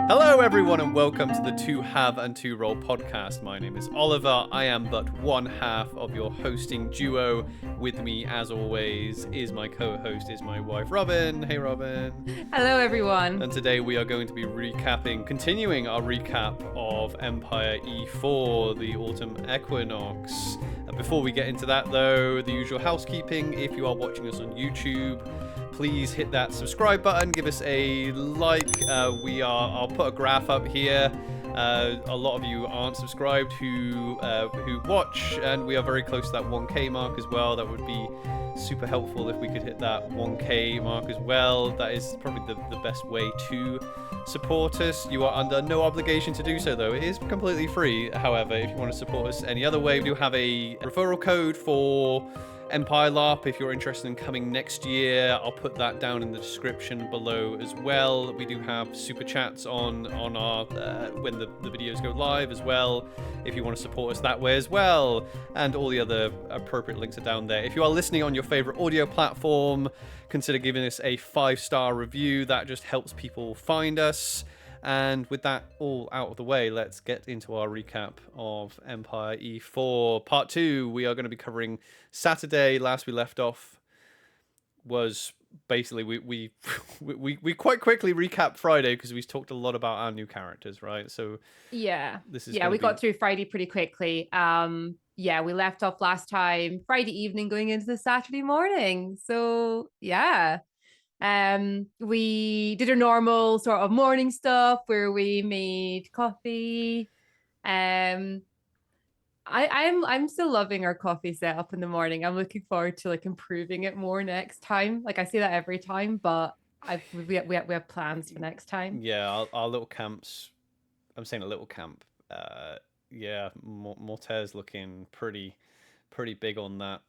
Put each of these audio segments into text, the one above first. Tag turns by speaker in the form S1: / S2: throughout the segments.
S1: Hello, everyone, and welcome to the Two Have and Two Roll podcast. My name is Oliver. I am but one half of your hosting duo. With me, as always, is my co-host, is my wife, Robin. Hey, Robin.
S2: Hello, everyone.
S1: And today we are going to be continuing our recap of Empire E4, the Autumn Equinox. Before we get into that, though, the usual housekeeping. If you are watching us on YouTube, please hit that subscribe button, give us a like. I'll put a graph up here. A lot of you aren't subscribed who watch, and we are very close to that 1K mark as well. That would be super helpful if we could hit that 1K mark as well. That is probably the best way to support us. You are under no obligation to do so, though. It is completely free. However, if you want to support us any other way, we do have a referral code for Empire LARP if you're interested in coming next year. I'll put that down in the description below as well. We do have super chats on our when the videos go live as well, if you want to support us that way as well, and all the other appropriate links are down there. If you are listening on your favorite audio platform, consider giving us a 5-star review. That just helps people find us. And with that all out of the way, let's get into our recap of Empire E4 Part 2. We are going to be covering Saturday. Last we left off was basically we quite quickly recapped Friday because we talked a lot about our new characters, right? So
S2: we got through Friday pretty quickly. We left off last time Friday evening going into the Saturday morning. So yeah. We did our normal sort of morning stuff where we made coffee. I'm still loving our coffee setup in the morning. I'm looking forward to like improving it more next time. Like I say that every time, but we have plans for next time.
S1: Yeah, our little camps. I'm saying a little camp. Mortaire's looking pretty big on that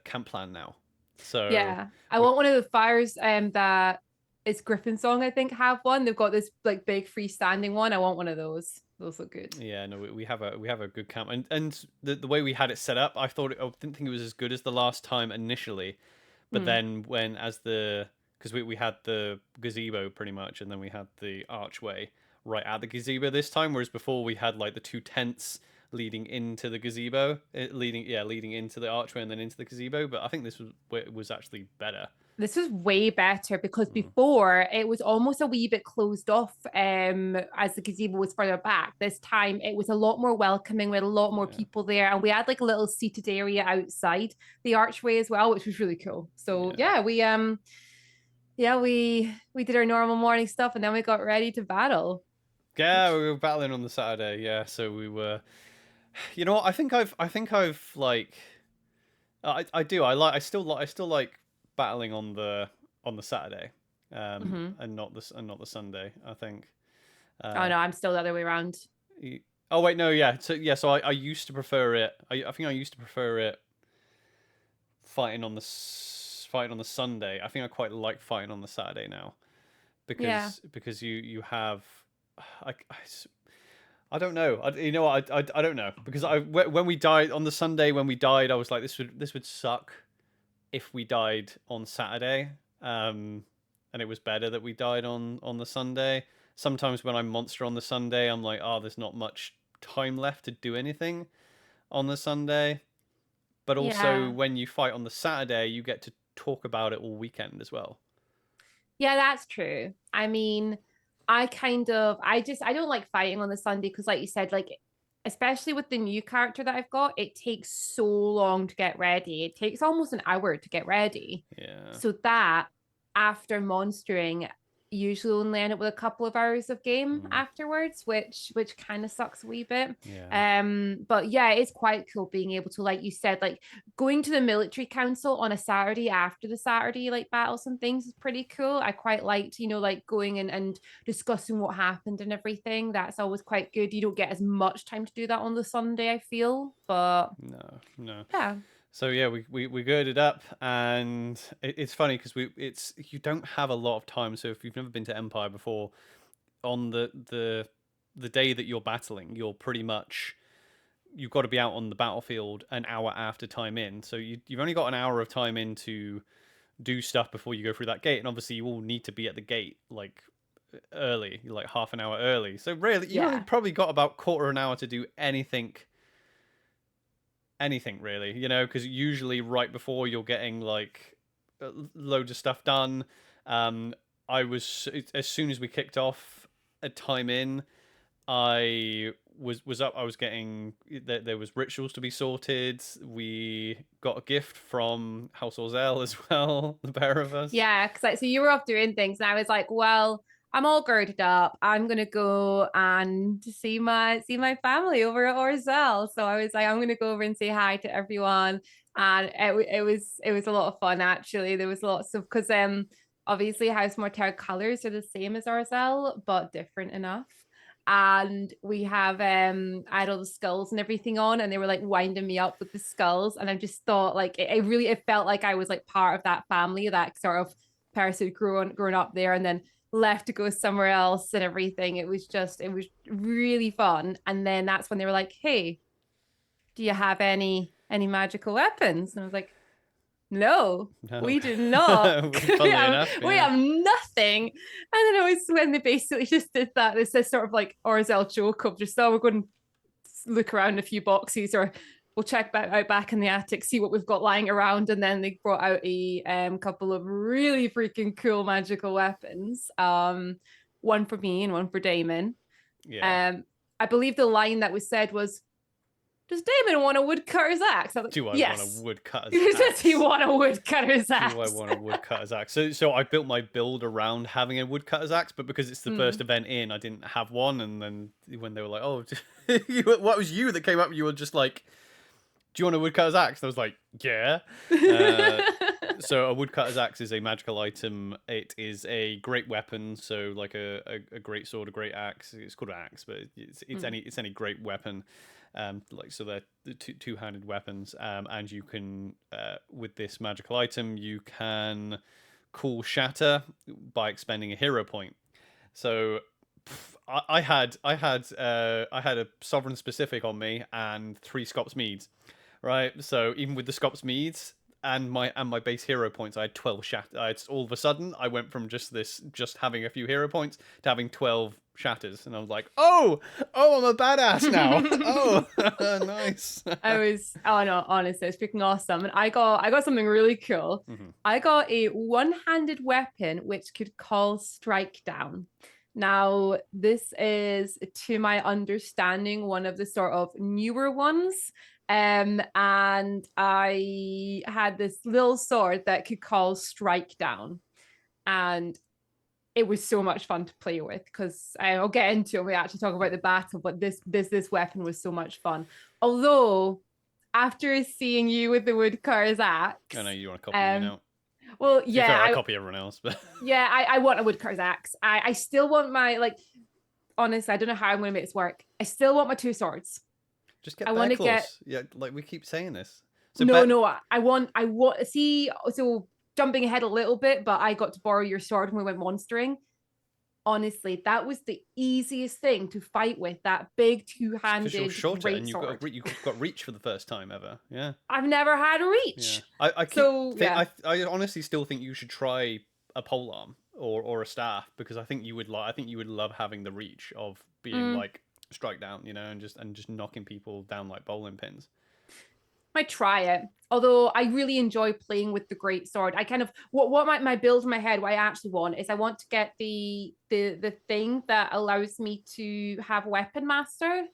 S1: camp plan now. So
S2: yeah, I want one of the fires that it's Griffin Song, I think, have one. They've got this like big freestanding one. I want one of those. Those look good.
S1: Yeah, no, we have a good camp, and the way we had it set up, I didn't think it was as good as the last time initially, but then because we had the gazebo pretty much, and then we had the archway right at the gazebo this time, whereas before we had like the 2 tents leading into the gazebo, leading into the archway and then into the gazebo. But I think this was actually better.
S2: This was way better because before it was almost a wee bit closed off as the gazebo was further back. This time it was a lot more welcoming. We had a lot more people there, and we had like a little seated area outside the archway as well, which was really cool. So we did our normal morning stuff, and then we got ready to battle.
S1: Yeah, we were battling on the Saturday. Yeah, so we were. You know what? I think I've like. I do. I still like battling on the Saturday, and not the Sunday. I think.
S2: Oh no, I'm still the other way around.
S1: Oh wait, no, yeah. So I used to prefer it. I think I used to prefer it fighting on the Sunday. I think I quite like fighting on the Saturday now, because you have. I don't know. You know what? I don't know, because when we died on the Sunday, I was like, this would suck if we died on Saturday, and it was better that we died on the Sunday. Sometimes when I monster on the Sunday, I'm like, oh, there's not much time left to do anything on the Sunday. But also when you fight on the Saturday, you get to talk about it all weekend as well.
S2: Yeah, that's true. I mean, I don't like fighting on the Sunday because, like you said, like especially with the new character that I've got, it takes so long to get ready. It takes almost an hour to get ready.
S1: Yeah.
S2: So that after monstering, usually only end up with a couple of hours of game afterwards, which kind of sucks a wee bit. But yeah, it's quite cool being able to, like you said, like going to the military council on a Saturday after the Saturday like battles and things is pretty cool. I quite liked, like going and discussing what happened and everything. That's always quite good. You don't get as much time to do that on the Sunday, I feel, but
S1: no.
S2: Yeah.
S1: So yeah, we girded up, and it's funny because you don't have a lot of time. So if you've never been to Empire before, on the day that you're battling, you've got to be out on the battlefield an hour after time in. So you've only got an hour of time in to do stuff before you go through that gate, and obviously you all need to be at the gate like early, like half an hour early. So really, you
S2: Yeah.
S1: only probably got about quarter an hour to do anything really, you know, because usually right before you're getting like loads of stuff done. I was, as soon as we kicked off a time in, I was up. I was getting there was rituals to be sorted. We got a gift from House Orzel as well, the pair of us.
S2: Yeah, because like, so you were off doing things, and I was like, well, I'm all girded up. I'm gonna go and see my family over at Orzel. So I was like, I'm gonna go over and say hi to everyone, and it was a lot of fun actually. There was lots of because obviously House Mortar colors are the same as Orzel, but different enough. And we have I had all the skulls and everything on, and they were like winding me up with the skulls, and I just thought like it felt like I was like part of that family, that sort of person who grown up there and then left to go somewhere else and everything. It was really fun. And then that's when they were like, hey, do you have any magical weapons? And I was like, no, we do not.
S1: Funnily enough,
S2: we have nothing. And then it was when they basically just did that. It's this sort of like Orzel joke of just, oh, we're going to look around a few boxes, or we'll check out back in the attic, see what we've got lying around. And then they brought out a couple of really freaking cool magical weapons. One for me and one for Damon.
S1: Yeah.
S2: I believe the line that was said was, does Damon want a woodcutter's axe? Like,
S1: do I
S2: yes.
S1: want a woodcutter's axe?
S2: Does he want a woodcutter's axe?
S1: Do I want a woodcutter's axe? So I built my build around having a woodcutter's axe, but because it's the first event in, I didn't have one. And then when they were like, "Oh, what was you that came up?" You were just like, "Do you want a woodcutter's axe?" And I was like, "Yeah." So a woodcutter's axe is a magical item. It is a great weapon. So like a great sword, a great axe. It's called an axe, but it's any great weapon. Like, so they're the two-handed weapons, and you can with this magical item you can call shatter by expending a hero point. So I had a sovereign specific on me and 3 Scops Meads, right? So even with the Scops Meads and my base hero points, I had 12 shatters. All of a sudden I went from just having a few hero points to having 12 shatters, and I was like, oh, I'm a badass now. Oh, nice.
S2: Oh no, honestly, it's freaking awesome. And I got something really cool. I got a one-handed weapon which could call strike down. Now, this is, to my understanding, one of the sort of newer ones. And I had this little sword that could call strike down. And it was so much fun to play with, because I'll get into it when we actually talk about the battle, but this weapon was so much fun. Although, after seeing you with the woodcutter's axe...
S1: I know you want to copy me now.
S2: Well, yeah.
S1: I copy everyone else, but...
S2: Yeah, I want a woodcutter's axe. I still want my, like... Honestly, I don't know how I'm going to make this work. I still want my 2 swords.
S1: Just get bear claws. Yeah, like we keep saying this.
S2: So I want... See, so... Jumping ahead a little bit, but I got to borrow your sword when we went monstering. Honestly, that was the easiest thing to fight with, that big two-handed great sword.
S1: And you've got reach for the first time ever. Yeah.
S2: I've never had reach.
S1: Yeah. I honestly still think you should try a polearm or a staff, because I think you would love having the reach of being like strike down, you know, and just knocking people down like bowling pins.
S2: Might try it. Although I really enjoy playing with the great sword. I kind of what my build in my head, what I actually want is I want to get the thing that allows me to have weapon master.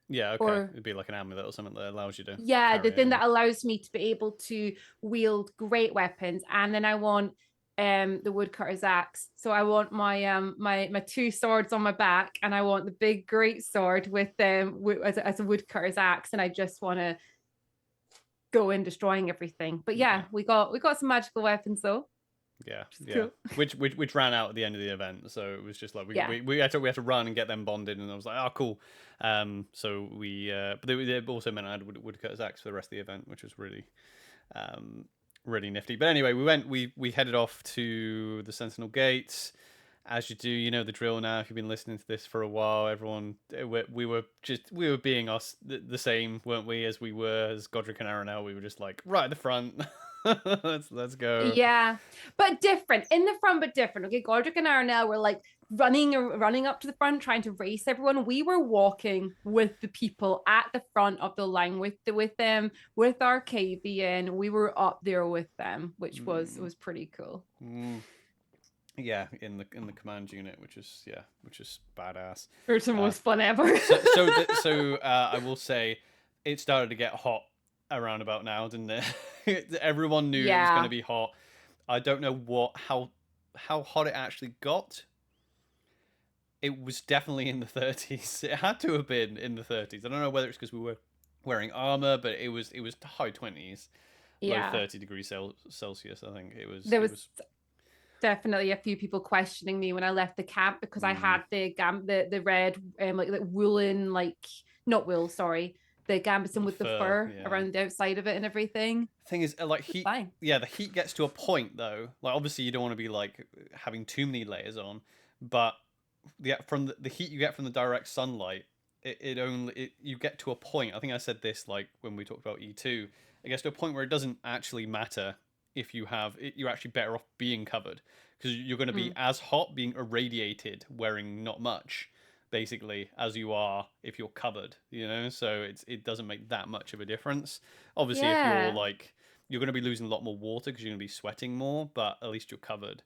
S1: Yeah, okay. It'd be like an amulet or something that allows you to.
S2: Yeah, the thing that allows me to be able to wield great weapons. And then I want the woodcutter's axe. So I want my my 2 swords on my back, and I want the big great sword with as a woodcutter's axe, and I just want to go in destroying everything. But yeah, we got some magical weapons though.
S1: Yeah, cool. which ran out at the end of the event, so it was just like we had to run and get them bonded, and I was like, oh cool. So we but they also meant I had woodcutter's axe for the rest of the event, which was really really nifty. But anyway, we headed off to the Sentinel Gate. As you do, you know the drill now. If you've been listening to this for a while, everyone, we were being us the same, weren't we? As Godric and Aranel, we were just like right at the front. Let's go.
S2: Yeah, but different in the front, but different. Okay, Godric and Arnell were like running up to the front, trying to race everyone. We were walking with the people at the front of the line with them, with Arcavian. We were up there with them, which was pretty cool.
S1: Yeah, in the command unit, which is badass.
S2: It was the most fun ever.
S1: So I will say, it started to get hot around about now, didn't it? Everyone knew it was going to be hot. I don't know how hot it actually got. It was definitely in the 30s. It had to have been in the 30s. I don't know whether it's because we were wearing armor, but it was high 20s, low 30 degrees Celsius. I think it was.
S2: There was definitely a few people questioning me when I left the camp because I had the red like woolen, like not wool, sorry, the gambeson with the fur around the outside of it and everything.
S1: Thing is, like heat, the heat gets to a point though. Like obviously you don't want to be like having too many layers on, but from the heat you get from the direct sunlight, you get to a point. I think I said this like when we talked about E2. It gets to a point where it doesn't actually matter if you're actually better off being covered, because you're going to be as hot being irradiated wearing not much basically as you are if you're covered, so it doesn't make that much of a difference. Obviously if you're like, you're going to be losing a lot more water because you're going to be sweating more, but at least you're covered.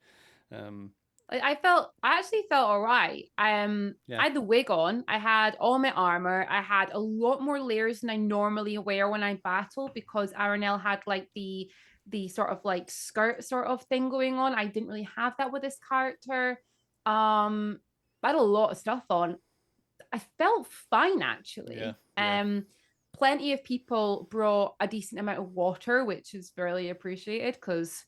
S2: I actually felt all right. I had the wig on. I had all my armor. I had a lot more layers than I normally wear when I battle, because Aranel had like the sort of like skirt sort of thing going on. I didn't really have that with this character. I had a lot of stuff on. I felt fine actually. Plenty of people brought a decent amount of water, which is really appreciated, because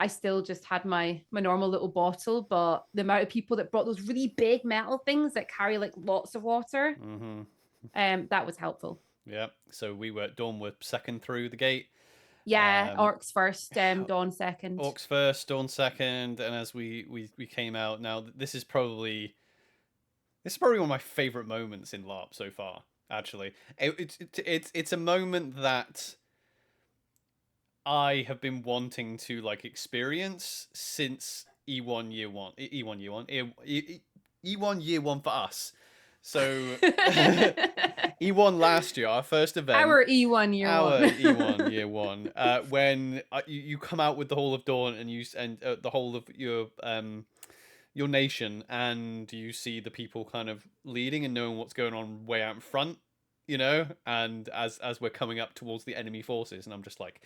S2: I still just had my normal little bottle, but the amount of people that brought those really big metal things that carry like lots of water, that was helpful.
S1: Yeah. So Dawn were second through the gate.
S2: Yeah, Orcs first, Dawn second.
S1: Orcs first, Dawn second, and as we came out, now this is probably one of my favorite moments in LARP so far. Actually, it's a moment that I have been wanting to like experience since E1 year one. E1 year one for us. So E1 last year, our first event.
S2: Our E1 year one.
S1: Our E1 year one. When you come out with the Hall of Dawn and the whole of your nation, and you see the people kind of leading and knowing what's going on way out in front, and as we're coming up towards the enemy forces, and I'm just like,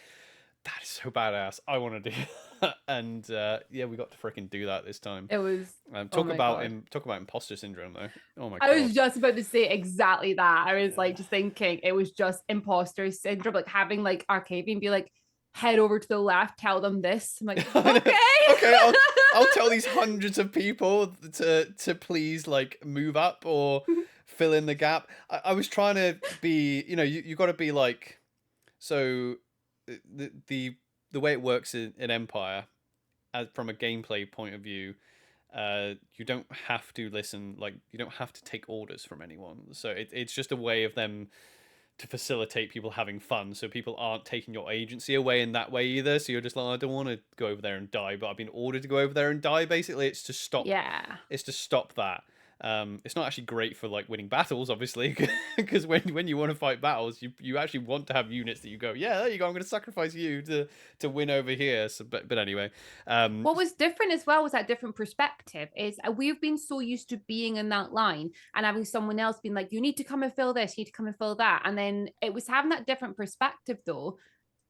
S1: that is so badass. I want to do that. And we got to freaking do that this time.
S2: It was
S1: talk about imposter syndrome though. Oh my god.
S2: I was just about to say exactly that. I was like just thinking it was just imposter syndrome, like having like Arcavian be like, head over to the left, tell them this. I'm like, okay.
S1: Okay, I'll tell these hundreds of people to please like move up or fill in the gap. I was trying to be, you got to be like, so the way it works in Empire, from a gameplay point of view, you don't have to listen, like you don't have to take orders from anyone. So it's just a way of them to facilitate people having fun, so people aren't taking your agency away in that way either. So you're just like, I don't want to go over there and die, but I've been ordered to go over there and die. Basically, it's to stop.
S2: Yeah.
S1: It's to stop that. It's not actually great for like winning battles, obviously, because when you want to fight battles, you actually want to have units that you go, yeah, there you go, I'm going to sacrifice you to win over here. So, but anyway,
S2: what was different as well was that different perspective. Is we've been so used to being in that line and having someone else being like, you need to come and fill this, you need to come and fill that, and then it was having that different perspective though.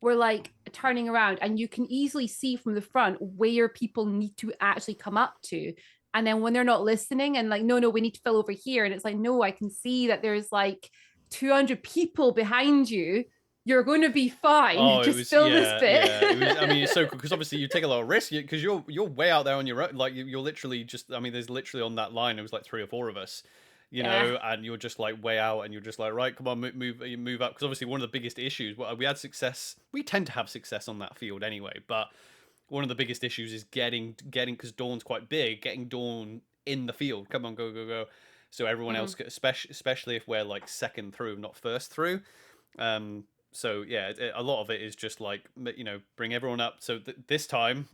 S2: We're like turning around and you can easily see from the front where people need to actually come up to. And then when they're not listening and like, no, we need to fill over here. And it's like, no, I can see that there's like 200 people behind you. You're going to be fine. Just fill this bit.
S1: I mean, it's so cool because obviously you take a lot of risk because you're way out there on your own. Like you're literally just, I mean, there's literally on that line, it was like 3 or 4 of us, and you're just like way out and you're just like, right, come on, move up. Because obviously one of the biggest issues, we had success. We tend to have success on that field anyway, but one of the biggest issues is getting because Dawn's quite big, getting Dawn in the field. Come on, go. So everyone else, especially if we're like second through, not first through, so yeah, a lot of it is just like, you know, bring everyone up. So this time,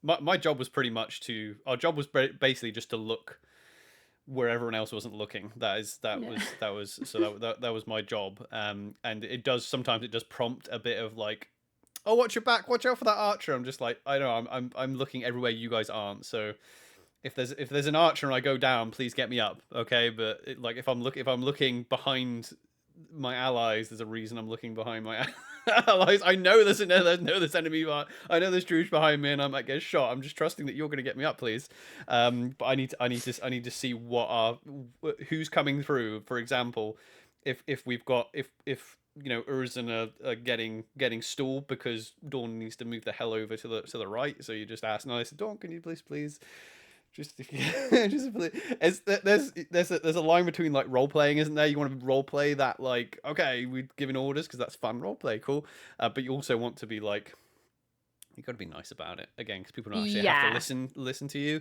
S1: my job was pretty much our job was basically just to look where everyone else wasn't looking. That was my job. And sometimes it does prompt a bit of like, oh, watch your back, watch out for that archer. I'm just like, I know, I'm looking everywhere you guys aren't. So if there's an archer and I go down, please get me up, okay? But like if I'm looking behind my allies, there's a reason I'm looking behind my allies. I know there's enemy, but I know there's Druj behind me, and I might get shot. I'm just trusting that you're going to get me up, please. But I need to see who's coming through. For example, if we've got if you know Urzen are getting stalled because Dawn needs to move the hell over to the right. So you just ask nice, Dawn, can you please just there's a line between like role playing, isn't there? You want to role play that, like, okay, we're giving orders because that's fun role play, cool. But you also want to be like, you got to be nice about it again, because people don't actually have to listen to you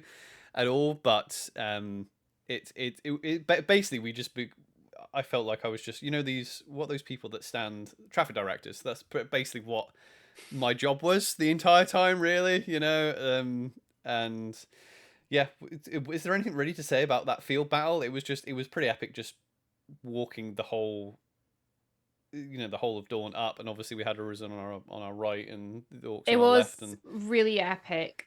S1: at all. But basically I felt like I was just, you know, those people that stand traffic directors. That's basically what my job was the entire time, really, you know. And yeah, is there anything really to say about that field battle? It was pretty epic, just walking the whole of Dawn up, and obviously we had Arisen on our right and the orcs on our left. And
S2: really epic.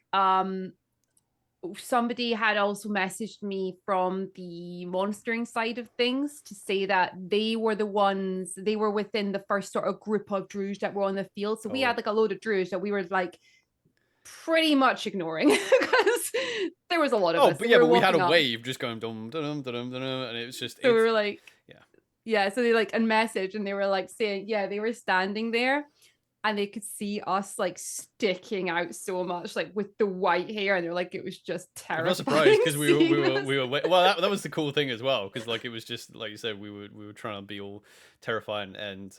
S2: Somebody had also messaged me from the monstering side of things to say that they were within the first sort of group of Druj that were on the field. So we had like a load of Druj that we were like pretty much ignoring because there was a lot of us.
S1: But we had a wave just going dum dum dum dum, and it was just.
S2: So we were like, yeah. So they like a message, and they were like saying, yeah, they were standing there, and they could see us like sticking out so much, like with the white hair, and they're like, it was just terrifying. I'm not surprised because
S1: we were well. That was the cool thing as well, because like it was just like you said, we were trying to be all terrifying and.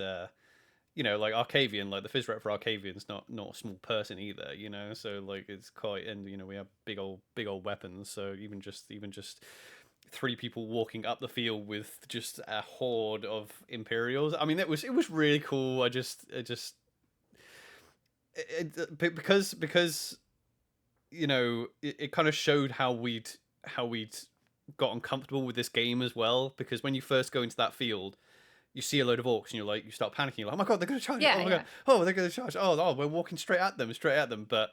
S1: You know, like Arcavian, like the phys rep for Arcavian's not a small person either, you know. So like it's quite, and you know we have big old weapons. So even just 3 people walking up the field with just a horde of Imperials. I mean, it was really cool. Because you know it kind of showed how we'd gotten comfortable with this game as well. Because when you first go into that field, you see a load of orcs and you start panicking. You're like, oh my god, they're going to charge.
S2: Yeah,
S1: oh my god. Oh, they're going to charge. Oh, we're walking straight at them. But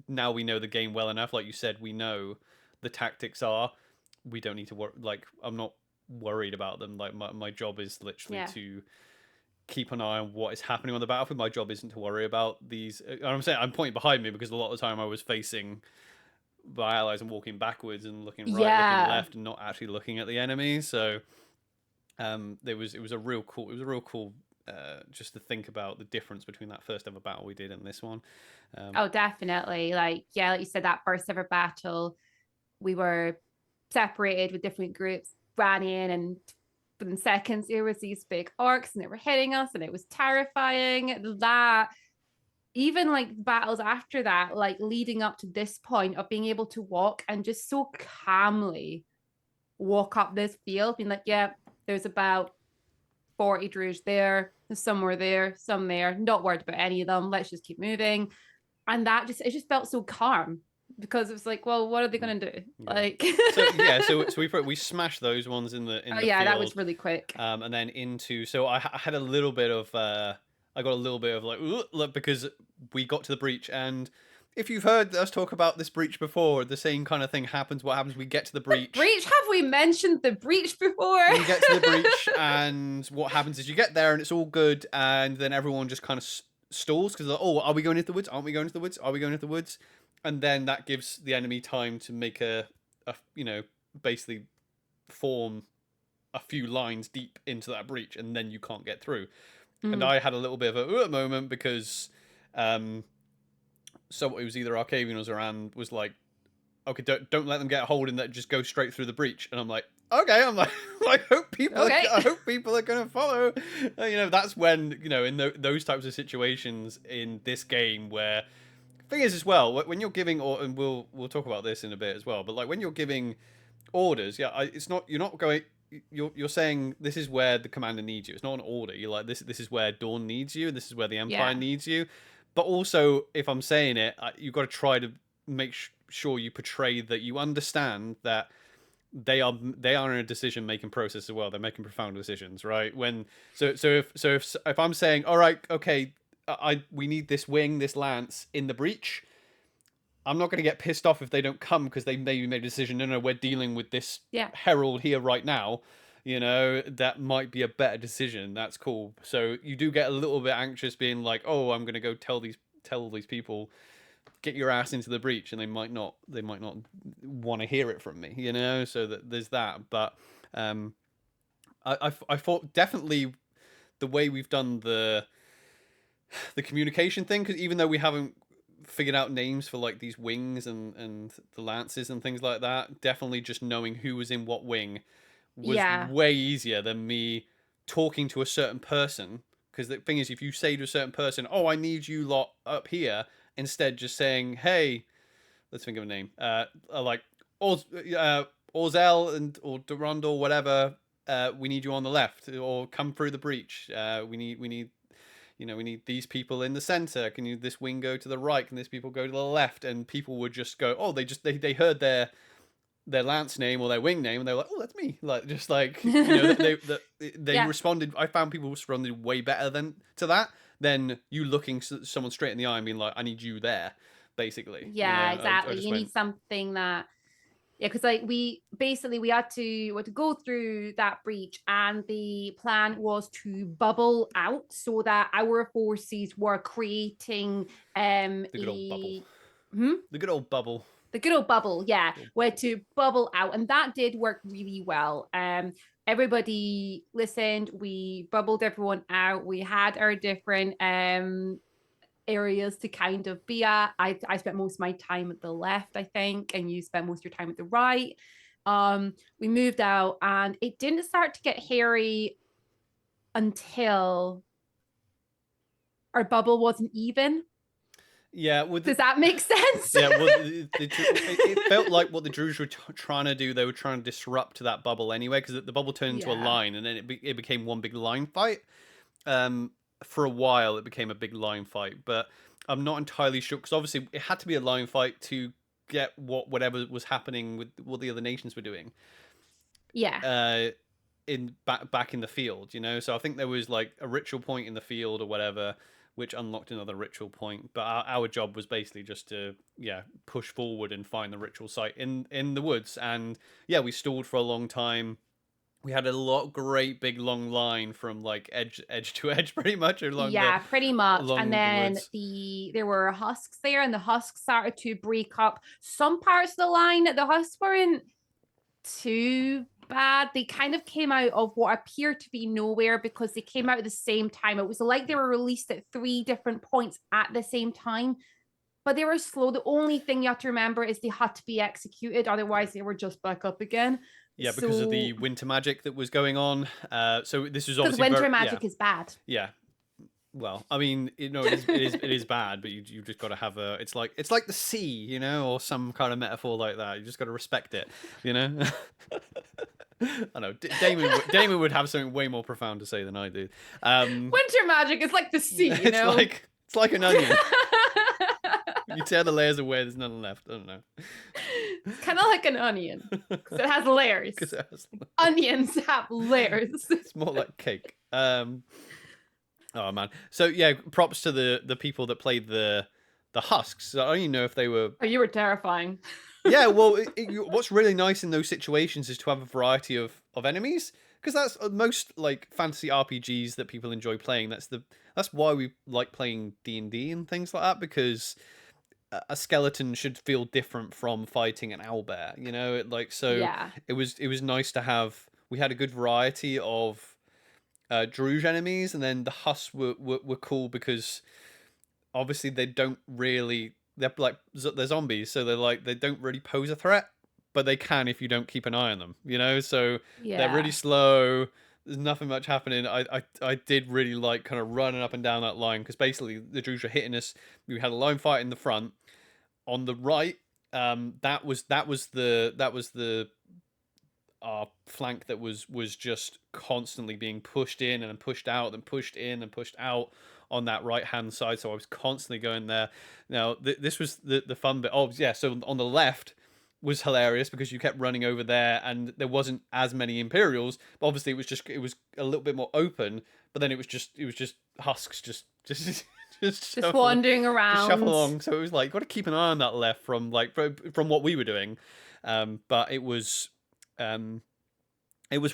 S1: now we know the game well enough. Like you said, we know the tactics are. We don't need to worry. Like, I'm not worried about them. Like, my job is literally to keep an eye on what is happening on the battlefield. My job isn't to worry about these. I'm saying I'm pointing behind me because a lot of the time I was facing my allies and walking backwards and looking right, looking left, and not actually looking at the enemy. So. It was a real cool just to think about the difference between that first ever battle we did and this one.
S2: Oh, definitely. Like you said, that first ever battle, we were separated with different groups, ran in, and within seconds there was these big orcs and they were hitting us, and it was terrifying. That even like battles after that, like leading up to this point of being able to walk and just so calmly walk up this field, being like, yeah, there's about 40 Druj there, somewhere there, some there, not worried about any of them. Let's just keep moving. And it just felt so calm, because it was like, well, what are they going to do?
S1: Yeah.
S2: Like,
S1: so we smashed those ones in the field.
S2: That was really quick.
S1: And then so I had a little bit of I got a little bit of like because we got to the breach, and if you've heard us talk about this breach before, the same kind of thing happens. What happens? We get to the breach.
S2: Have we mentioned the breach before?
S1: We get to the breach, and what happens is you get there, and it's all good, and then everyone just kind of stalls because, oh, are we going into the woods? Aren't we going into the woods? Are we going into the woods? And then that gives the enemy time to make a basically form a few lines deep into that breach, and then you can't get through. And I had a little bit of a moment because. So it was either Arcavian or Zoran was like, okay, don't let them get a hold in that, just go straight through the breach. And I'm like, okay, I hope people are going to follow. That's when, in those types of situations in this game where, thing is as well, when you're giving, and we'll talk about this in a bit as well, but like when you're giving orders, you're not going, you're saying this is where the commander needs you. It's not an order. You're like, this is where Dawn needs you, and this is where the Empire needs you. But also, if I'm saying it, you've got to try to make sure you portray that you understand that they are in a decision making process as well. They're making profound decisions, right? If I'm saying, all right, okay, we need this wing, this lance in the breach, I'm not going to get pissed off if they don't come because they maybe made a decision. No, we're dealing with this herald here right now. You know, that might be a better decision. That's cool. So you do get a little bit anxious, being like, "Oh, I'm going to go tell these people, get your ass into the breach," and they might not want to hear it from me. You know, so that there's that. But I thought definitely the way we've done the communication thing, because even though we haven't figured out names for like these wings and the lances and things like that, definitely just knowing who was in what wing was way easier than me talking to a certain person. Because the thing is, if you say to a certain person, "Oh, I need you lot up here," instead just saying, "Hey, let's think of a name, like Orzel and or Durandal, whatever, we need you on the left, or come through the breach. We need we need these people in the center. Can this wing go to the right? Can this people go to the left?" And people would just go, "Oh, they heard their lance name or their wing name, and they were like, "Oh, that's me." Like, just like, they responded. I found people responded way better than you looking someone straight in the eye and being like, "I need you there," basically.
S2: Yeah, exactly. You need something that. Yeah, because like we had to go through that breach, and the plan was to bubble out so that our forces were creating
S1: the good old bubble. The good old bubble.
S2: The good old bubble, where to bubble out, and that did work really well. Everybody listened. We bubbled everyone out. We had our different areas to kind of be at. I spent most of my time at the left, I think, and you spent most of your time at the right. We moved out, and it didn't start to get hairy until our bubble wasn't even.
S1: Yeah,
S2: does that make sense?
S1: Yeah, well, it felt like what the Druj were trying to do. They were trying to disrupt that bubble anyway, because the bubble turned into a line, and then it became one big line fight. For a while, it became a big line fight, but I'm not entirely sure, because obviously it had to be a line fight to get whatever was happening with what the other nations were doing.
S2: Yeah.
S1: In back in the field, So I think there was like a ritual point in the field or whatever, which unlocked another ritual point. But our job was basically just to push forward and find the ritual site in the woods. And we stalled for a long time. We had a great big long line from like edge to edge, pretty much along.
S2: Pretty much. And then there were husks there, and the husks started to break up some parts of the line. The husks weren't too bad. They kind of came out of what appeared to be nowhere, because they came out at the same time. It was like they were released at 3 different points at the same time, but they were slow. The only thing you have to remember is they had to be executed, otherwise they were just back up again.
S1: Yeah, because of the winter magic that was going on. So this was obviously
S2: winter magic is bad.
S1: Yeah. Well, I mean, it is bad, but you just got to have a. It's like the sea, or some kind of metaphor like that. You just got to respect it, I know Damon would have something way more profound to say than I do.
S2: Winter magic is like the sea,
S1: It's like an onion. You tear the layers away, there's none left. I don't know.
S2: It's kind of like an onion, because it has layers. Onions have layers.
S1: It's more like cake. Oh man. So yeah, props to the people that played the husks. I don't even know if they were.
S2: Oh, you were terrifying.
S1: Yeah, well, what's really nice in those situations is to have a variety of enemies, because that's most like fantasy RPGs that people enjoy playing. That's why we like playing D&D and things like that, because a skeleton should feel different from fighting an owlbear, It was nice to have. We had a good variety of Druj enemies, and then the husks were cool because obviously they're like they're zombies, so they don't really pose a threat, but they can if you don't keep an eye on them, So they're really slow. There's nothing much happening. I did really like kind of running up and down that line, because basically the Druj were hitting us. We had a line fight in the front. On the right, that was the our flank that was just constantly being pushed in and pushed out and pushed in and pushed out on that right hand side. So I was constantly going there. Now this was the fun bit. Oh yeah, so on the left was hilarious because you kept running over there and there wasn't as many Imperials, but obviously it was a little bit more open. But then it was just husks just
S2: wandering around,
S1: just shuffle along. So it was like, got to keep an eye on that left from what we were doing. But it was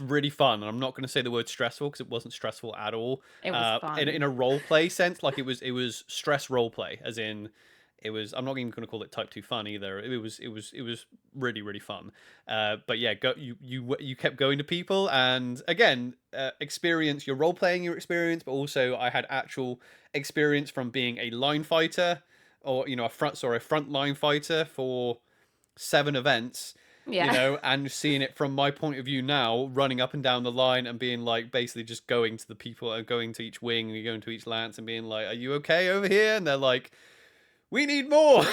S1: really fun, and I'm not going to say the word stressful because it wasn't stressful at all.
S2: It was fun
S1: in a role play sense. Like it was stress role play, as in it was. I'm not even going to call it type 2 fun either. It was really really fun. But yeah, you kept going to people, and again, experience your role playing your experience, but also I had actual experience from being a line fighter, or a front line fighter for 7 events.
S2: Yeah.
S1: And seeing it from my point of view now, running up and down the line and being like, basically just going to the people and going to each wing, and going to each lance and being like, are you okay over here? And they're like, we need more.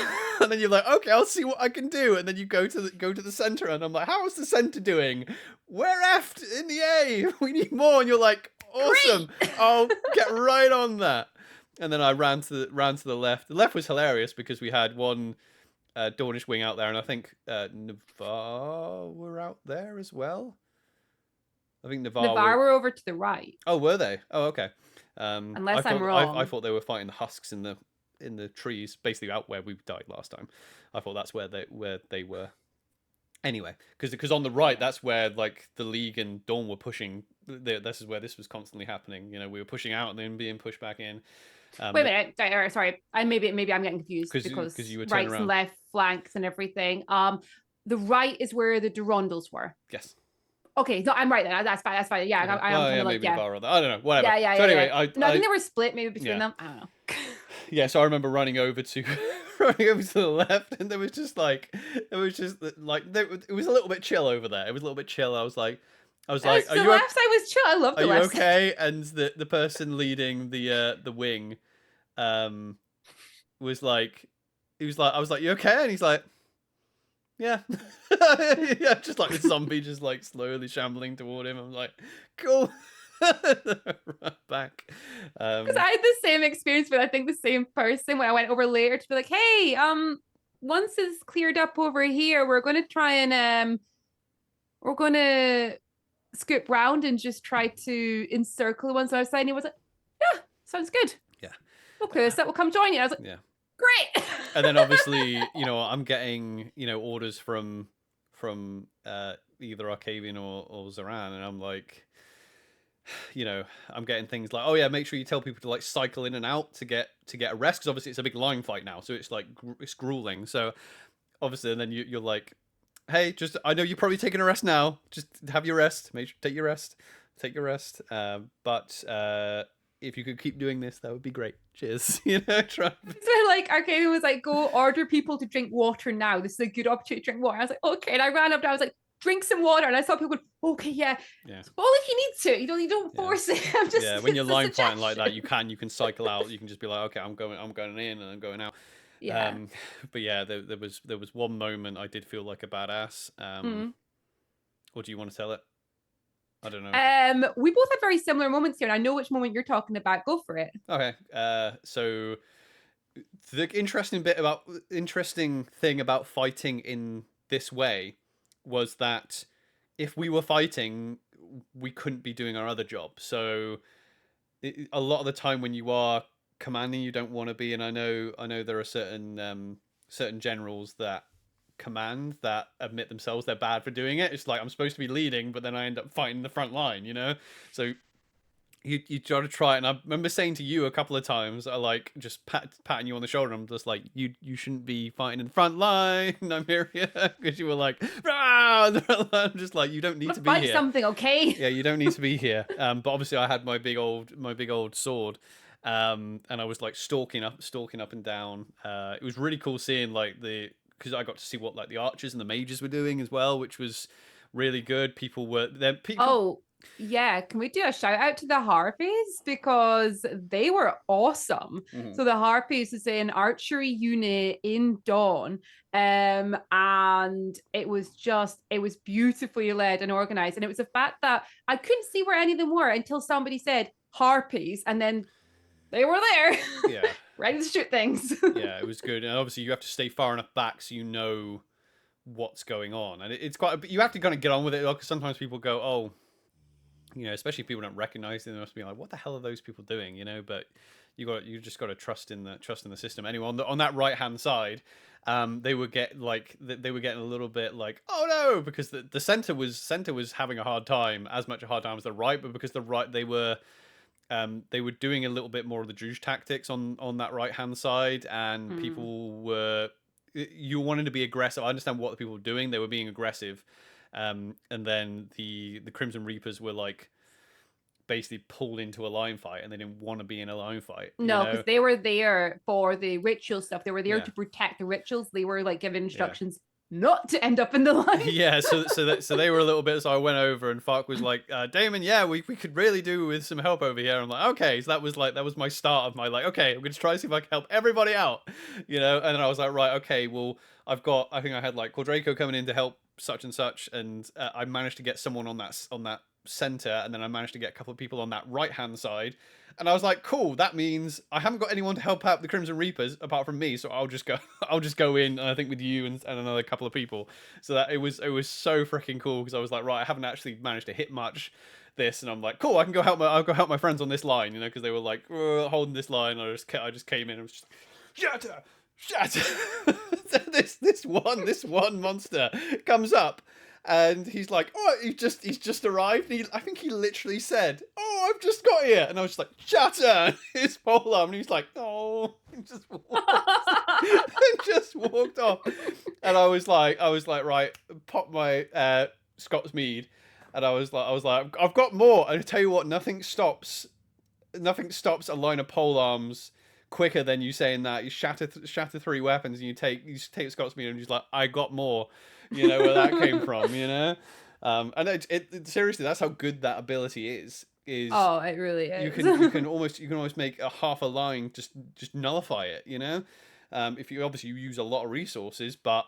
S1: And then you're like, okay, I'll see what I can do. And then you go to the center, and I'm like, how is the center doing? We're effed in the A. We need more. And you're like, awesome. I'll get right on that. And then I ran to the left. The left was hilarious because we had one Dornish wing out there, and I think Navarre were out there as well. I think Navarre
S2: were over to the right.
S1: Oh, were they? Oh, okay.
S2: Unless I'm wrong.
S1: I thought they were fighting the husks in the trees, basically out where we died last time. I thought that's where they were. Anyway, because on the right, that's where like the League and Dawn were pushing. This is where this was constantly happening. We were pushing out and then being pushed back in.
S2: Wait a minute, sorry. Maybe I'm getting confused because
S1: you were
S2: right and left flanks and everything. The right is where the Durondals were.
S1: Yes.
S2: Okay, no, I'm right then. That's fine. Yeah,
S1: okay.
S2: I am
S1: maybe I don't know. Whatever.
S2: Yeah.
S1: So anyway,
S2: I think they were split maybe between them. I don't know.
S1: Yeah, so I remember running over to the left, and there was just like it was a little bit chill over there. It was a little bit chill. I was like, are
S2: the
S1: you
S2: left side was chill. I love the left side.
S1: Are you okay? And the person leading the wing was like, I was like, you okay? And he's like, yeah. Yeah, just like a zombie just like slowly shambling toward him. I'm like, cool. Right back.
S2: Because I had the same experience with I think the same person when I went over later to be like, hey, once it's cleared up over here, we're gonna try and we're gonna scoop round and just try to encircle the ones outside. And he was like, yeah, sounds good.
S1: Yeah.
S2: Okay, so we'll come join you. I was like,
S1: yeah,
S2: great.
S1: And then obviously, I'm getting, orders from either Arcavian or Zoran, and I'm like, I'm getting things like, oh yeah, make sure you tell people to like cycle in and out to get a rest, because obviously it's a big line fight now, so it's like it's grueling. So obviously, and then you're like, hey, I know you're probably taking a rest now. Just have your rest. Take your rest. But if you could keep doing this, that would be great. Cheers. Try.
S2: So like Arcadia was like, go order people to drink water now. This is a good opportunity to drink water. I was like, okay. And I ran up and I was like, drink some water. And I saw people going, okay, yeah. Well, if you need to, you don't force it. I'm just
S1: when you're line fighting like that, you can cycle out. You can just be like, okay, I'm going in and I'm going out.
S2: Yeah.
S1: But yeah, there was one moment I did feel like a badass. Or do you want to tell it? I don't know.
S2: We both have very similar moments here, and I know which moment you're talking about. Go for it.
S1: Okay. So the interesting thing about fighting in this way was that if we were fighting, we couldn't be doing our other job. So a lot of the time when you are commanding, you don't want to be. And I know there are certain generals that command that admit themselves they're bad for doing it. It's like, I'm supposed to be leading, but then I end up fighting the front line, So you try to try it, and I remember saying to you a couple of times, I like just patting you on the shoulder. I'm just like, you shouldn't be fighting in the front line, Nymeria, because you were like, rah! I'm just like, you don't need to be here.
S2: Something, okay?
S1: Yeah, you don't need to be here. But obviously, I had my big old sword, and I was like stalking up and down. It was really cool seeing because I got to see what like the archers and the mages were doing as well, which was really good. People were there.
S2: Yeah, can we do a shout out to the Harpies because they were awesome. So the Harpies is an archery unit in Dawn, and it was beautifully led and organized. And it was the fact that I couldn't see where any of them were until somebody said Harpies, and then they were there.
S1: Yeah.
S2: Ready to shoot things.
S1: Yeah, it was good. And obviously you have to stay far enough back so you know what's going on. And it's quite, you have to kind of get on with it, because sometimes people go, oh, especially if people don't recognize them, they must be like, what the hell are those people doing? But you just got to trust in the system. Anyway, on that right hand side, they were getting a little bit like, oh no, because the center was having a hard time, as much a hard time as the right, but because the right they were doing a little bit more of the Druj tactics on that right hand side, and people were, you wanted to be aggressive. I understand what the people were doing; they were being aggressive, and then the Crimson Reapers were like basically pulled into a line fight, and they didn't want to be in a line fight.
S2: No, because they were there for the ritual stuff. They were there
S1: Yeah.
S2: to protect the rituals. They were like giving instructions not to end up in the line.
S1: Yeah, so they were a little bit. So I went over, and Fark was like, Damon, yeah, we could really do with some help over here. I'm like, okay, so that was my start of my like, okay, I'm gonna try to see if I can help everybody out, and then I was like, right, okay, well, I think I had like Cordraco coming in to help such and such, and I managed to get someone on that center, and then I managed to get a couple of people on that right hand side, and I was like, cool, that means I haven't got anyone to help out the Crimson Reapers apart from me, so I'll just go in, and I think with you and another couple of people. So that it was so freaking cool, because I was like, right, I haven't actually managed to hit much this, and I'm like, cool, I'll go help my friends on this line, because they were like holding this line. I just came in and was just shatter. this one monster comes up, and he's like, oh, he's just arrived. And I think he literally said, oh, I've just got here. And I was just like, shatter his polearm. And he's like, oh, and just walked off. And I was like, right, pop my Scott's mead. And I was like, I've got more. And I tell you what, nothing stops a line of polearms quicker than you saying that. You shatter 3 weapons, and you take Scott's mead, and you're just like, I got more. Where that came from, and it seriously, that's how good that ability is.
S2: Oh, it really is.
S1: You can almost make a half a line just nullify it. If you obviously use a lot of resources, but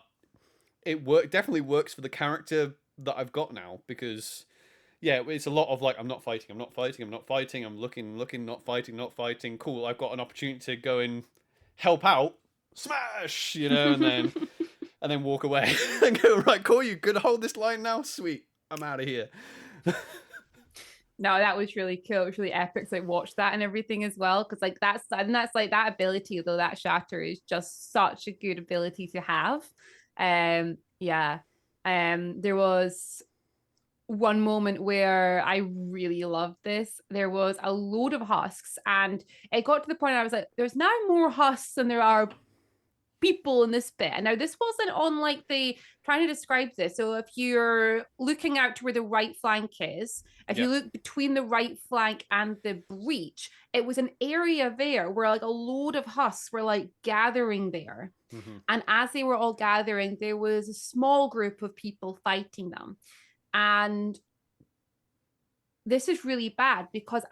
S1: it definitely works for the character that I've got now, because it's a lot of like, I'm not fighting, I'm looking, not fighting. Cool, I've got an opportunity to go and help out, smash, and then walk away and go, right, cool, you could hold this line now, sweet, I'm out of here.
S2: No, that was really cool. It was really epic to like watch that and everything as well, because like that's like that ability, though, that shatter is just such a good ability to have. There was one moment where I really loved this. There was a load of husks, and it got to the point I was like, there's now more husks than there are people in this bit. And now this wasn't on like the trying to describe this. So if you're looking out to where the right flank is, if you look between the right flank and the breach, it was an area there where like a load of husks were like gathering there. And as they were all gathering, there was a small group of people fighting them. And this is really bad because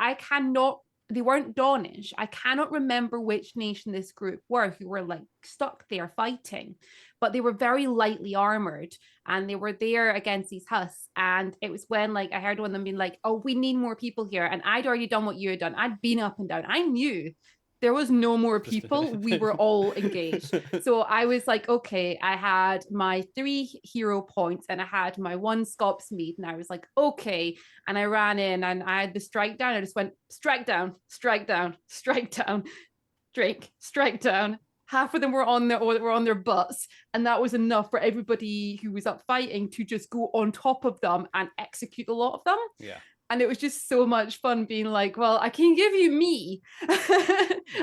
S2: they weren't Dawnish. I cannot remember which nation this group were who were like stuck there fighting, but they were very lightly armored, and they were there against these husks. And it was when like I heard one of them being like, oh, we need more people here. And I'd already done what you had done. I'd been up and down. I knew there was no more people. We were all engaged. So I was like, okay, I had my 3 hero points and I had my 1 Scops mead. And I was like, okay. And I ran in and I had the strike down. I just went strike down, strike down, strike down, drink, strike down. Half of them were on their butts. And that was enough for everybody who was up fighting to just go on top of them and execute a lot of them.
S1: Yeah.
S2: And it was just so much fun being like, well, I can give you me.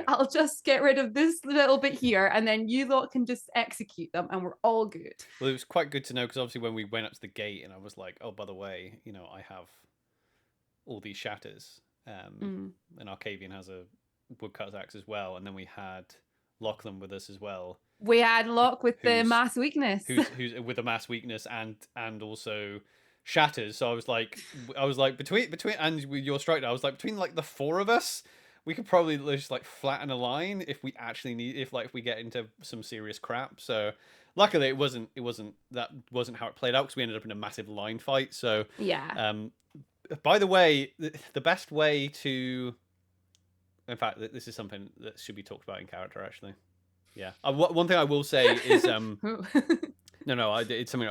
S2: I'll just get rid of this little bit here, and then you lot can just execute them, and we're all good.
S1: Well, it was quite good to know, because obviously when we went up to the gate, and I was like, oh, by the way, I have all these shatters. And Arcavian has a woodcut axe as well, and then we had Lachlan with us as well.
S2: We had Locke with the mass weakness.
S1: who's with a mass weakness, and also shatters. So I was like between and with your strike, I was like between like the four of us, we could probably just like flatten a line if we actually need if we get into some serious crap. So luckily it wasn't how it played out because we ended up in a massive line fight. So
S2: Yeah.
S1: by the way, the best way to, in fact, this is something that should be talked about in character actually. Yeah. One thing I will say is no, it's something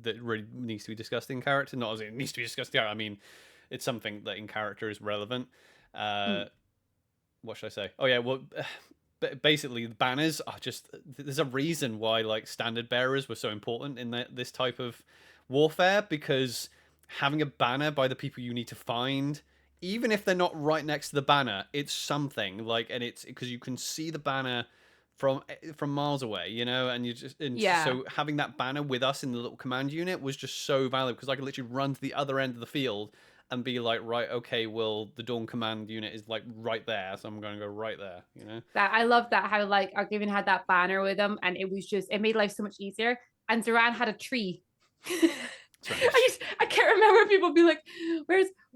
S1: that really needs to be discussed in character. Not as it needs to be discussed in character. I mean, it's something that in character is relevant. What should I say? Oh yeah, well, basically, banners are just. There's a reason why like standard bearers were so important in this type of warfare, because having a banner by the people you need to find, even if they're not right next to the banner, it's something like, and it's because you can see the banner from miles away, you know, and so having that banner with us in the little command unit was just so valuable because I could literally run to the other end of the field and be like, right, okay, well, the Dawn command unit is like right there, so I'm going to go right there, you know.
S2: That I love that how like Argiven had that banner with him, and it was just it made life so much easier. And Zoran had a tree. I can't remember people be like,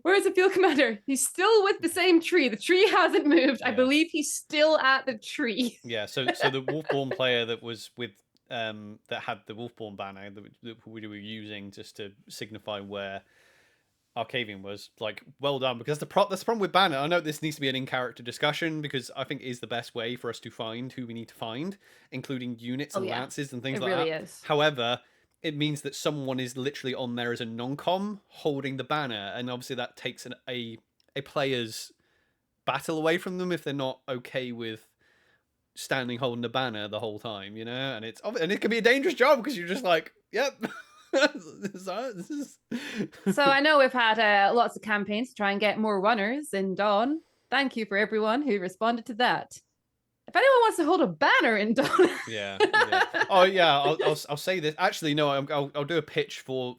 S2: where's the field commander? He's still with the same tree. The tree hasn't moved. I believe he's still at the tree.
S1: Yeah, so the Wolfborn player that was with that had the Wolfborn banner that we were using just to signify where Arcavian was, like, well done, because that's the problem with banner. I know this needs to be an in-character discussion because I think it is the best way for us to find who we need to find, including units and lances and things like that. It really is. However, it means that someone is literally on there as a non-com holding the banner, and obviously that takes a player's battle away from them if they're not okay with standing holding the banner the whole time, you know. And it can be a dangerous job because you're just like, yep.
S2: So I know we've had lots of campaigns to try and get more runners in Dawn. Thank you for everyone who responded to that. If anyone wants to hold a banner in Dawn,
S1: yeah. Oh yeah, I'll say this. Actually, no, I'll do a pitch for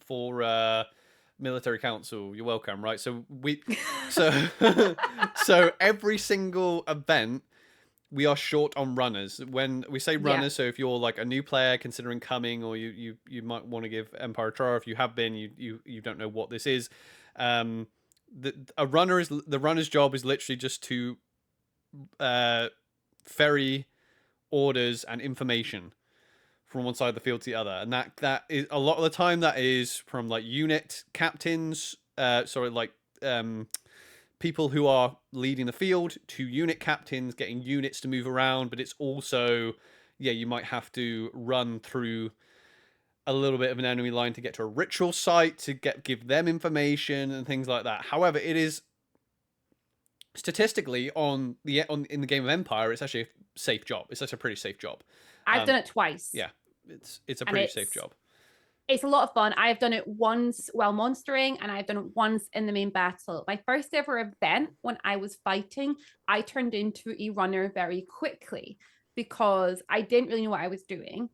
S1: military council. You're welcome. Right, so so every single event, we are short on runners. When we say runners, so if you're like a new player considering coming, or you might want to give Empire a try, or if you have been, you don't know what this is. The runner's job is literally just to ferry orders and information from one side of the field to the other, and that is a lot of the time that is from like unit captains, people who are leading the field to unit captains getting units to move around. But it's also, you might have to run through a little bit of an enemy line to get to a ritual site to give them information and things like that. However, it is statistically in the game of Empire, it's actually a safe job. It's actually a pretty safe job.
S2: I've done it twice.
S1: Yeah, it's a pretty safe job.
S2: It's a lot of fun. I've done it once while monstering, and I've done it once in the main battle. My first ever event, when I was fighting, I turned into a runner very quickly because I didn't really know what I was doing,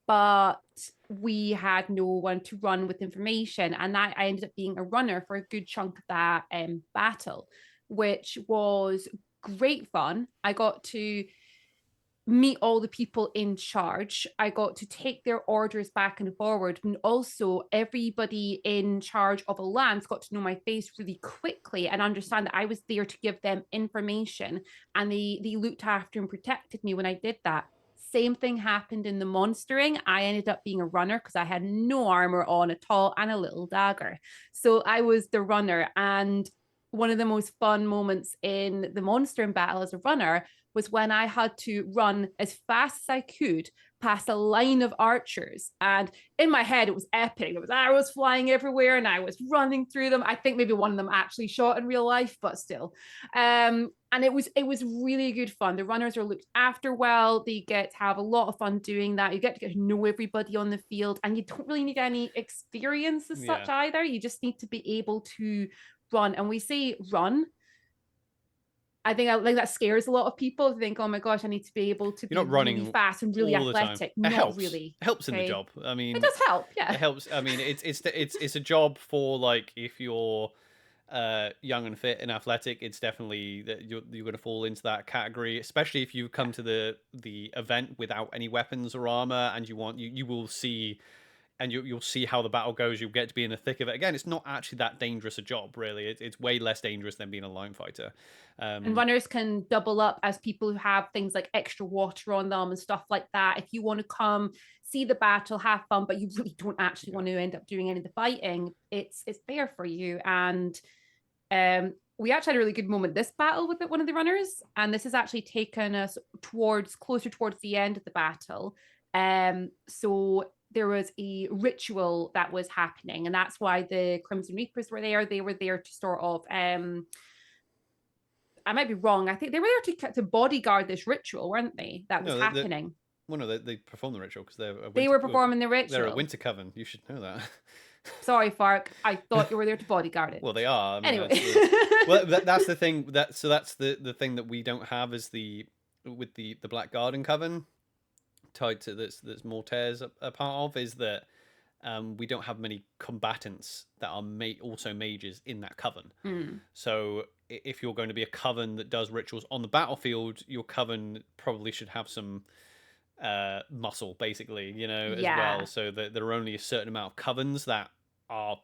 S2: but we had no one to run with information, and I ended up being a runner for a good chunk of that battle, which was great fun. I got to meet all the people in charge. I got to take their orders back and forward. And also everybody in charge of a lance got to know my face really quickly and understand that I was there to give them information. And they looked after and protected me when I did that. Same thing happened in the monstering. I ended up being a runner because I had no armor on at all and a little dagger. So I was the runner. And one of the most fun moments in the monstering battle as a runner was when I had to run as fast as I could past a line of archers. And in my head, it was epic. There was arrows flying everywhere and I was running through them. I think maybe one of them actually shot in real life, but still. And it was really good fun. The runners are looked after well. They get to have a lot of fun doing that. You get to know everybody on the field, and you don't really need any experience as such either. You just need to be able to run. And we say run, I think that scares a lot of people. They think, oh my gosh, I need to be able to be really fast and really athletic. Not really.
S1: It helps in the job. I mean,
S2: it does help. Yeah,
S1: it helps. I mean, it's a job for, like, if you're young and fit and athletic, it's definitely that you're going to fall into that category. Especially if you come to the event without any weapons or armor, and you will see and you'll see how the battle goes. You'll get to be in the thick of it. Again, it's not actually that dangerous a job, really. It's way less dangerous than being a line fighter.
S2: And runners can double up as people who have things like extra water on them and stuff like that. If you want to come see the battle, have fun, but you really don't actually want to end up doing any of the fighting, it's there for you. And we actually had a really good moment this battle with one of the runners, and this has actually taken us closer towards the end of the battle. So there was a ritual that was happening, and that's why the Crimson Reapers were there. They were there to sort of I might be wrong. I think they were there to bodyguard this ritual, weren't they? That was happening.
S1: They performed the ritual because
S2: they were performing the ritual.
S1: They're a winter coven. You should know that.
S2: Sorry, Fark. I thought you were there to bodyguard it.
S1: Well, they are. I mean,
S2: anyway,
S1: that's the thing. That's the thing that we don't have is with the Black Garden coven tied to that's Mortaire's a part of, is that we don't have many combatants that are also mages in that coven. So if you're going to be a coven that does rituals on the battlefield, your coven probably should have some muscle, basically, as well. So that there are only a certain amount of covens that are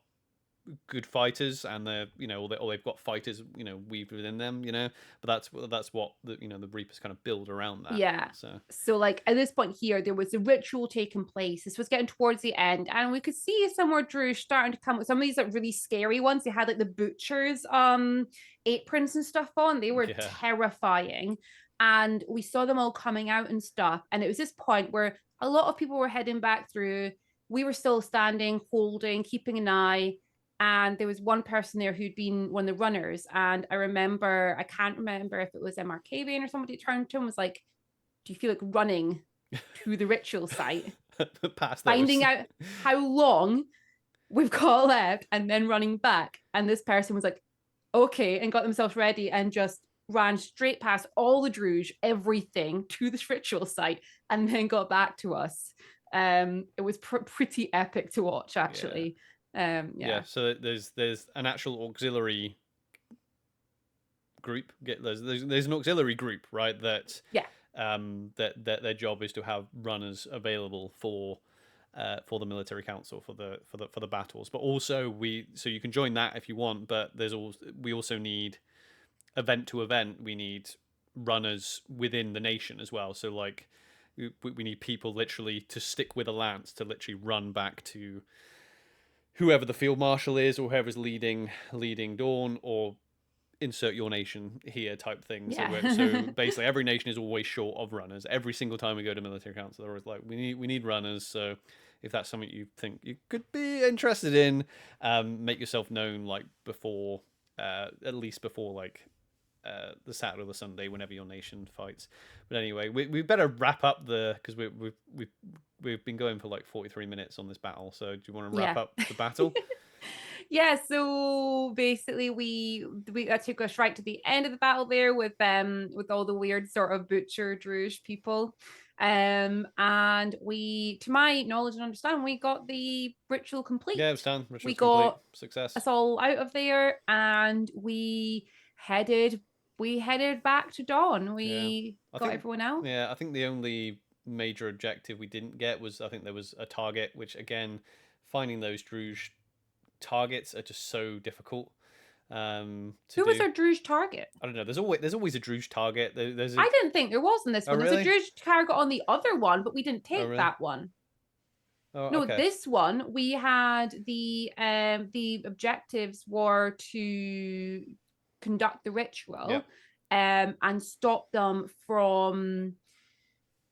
S1: good fighters, and they're or they've got fighters weaved within them, but that's what the Reapers kind of build around that.
S2: So like at this point here, there was a ritual taking place. This was getting towards the end, and we could see some more Druj starting to come with some of these like really scary ones. They had like the butchers aprons and stuff on. They were terrifying, and we saw them all coming out and stuff. And it was this point where a lot of people were heading back through. We were still standing, holding, keeping an eye. And there was one person there who'd been one of the runners. And I can't remember if it was Markavian or somebody turned to him and was like, do you feel like running to the ritual site? Finding out how long we've got left and then running back. And this person was like, okay, and got themselves ready and just ran straight past all the Druj, everything to this ritual site, and then got back to us. It was pretty epic to watch, actually.
S1: So there's an actual auxiliary group. There's an auxiliary group, right? That that their job is to have runners available for the military council for the battles. But also so you can join that if you want. But we also need event to event. We need runners within the nation as well. So like we need people literally to stick with a lance to literally run back to whoever the field marshal is, or whoever's leading Dawn, or insert your nation here type thing. So basically every nation is always short of runners. Every single time we go to military council, they're always like, we need runners. So if that's something you think you could be interested in, make yourself known like before, at least before like the Saturday or the Sunday, whenever your nation fights. But anyway, we better wrap up because we've been going for like 43 minutes on this battle. So do you want to wrap up the battle?
S2: So basically we took us right to the end of the battle there with all the weird sort of butcher Druj people. And we, to my knowledge and understanding, we got the ritual complete.
S1: Yeah, it was done.
S2: We got
S1: success.
S2: Us all out of there, and we headed back to Dawn. We got everyone out.
S1: Yeah, I think the only major objective we didn't get was, I think there was a target, which again, finding those Druj targets are just so difficult.
S2: Who was our Druj target?
S1: I don't know. There's always a Druj target. I
S2: didn't think there was in this one.
S1: Really?
S2: There's a Druj target on the other one, but we didn't take that one. No,
S1: okay.
S2: This one we had the objectives were to conduct the ritual, and stop them from,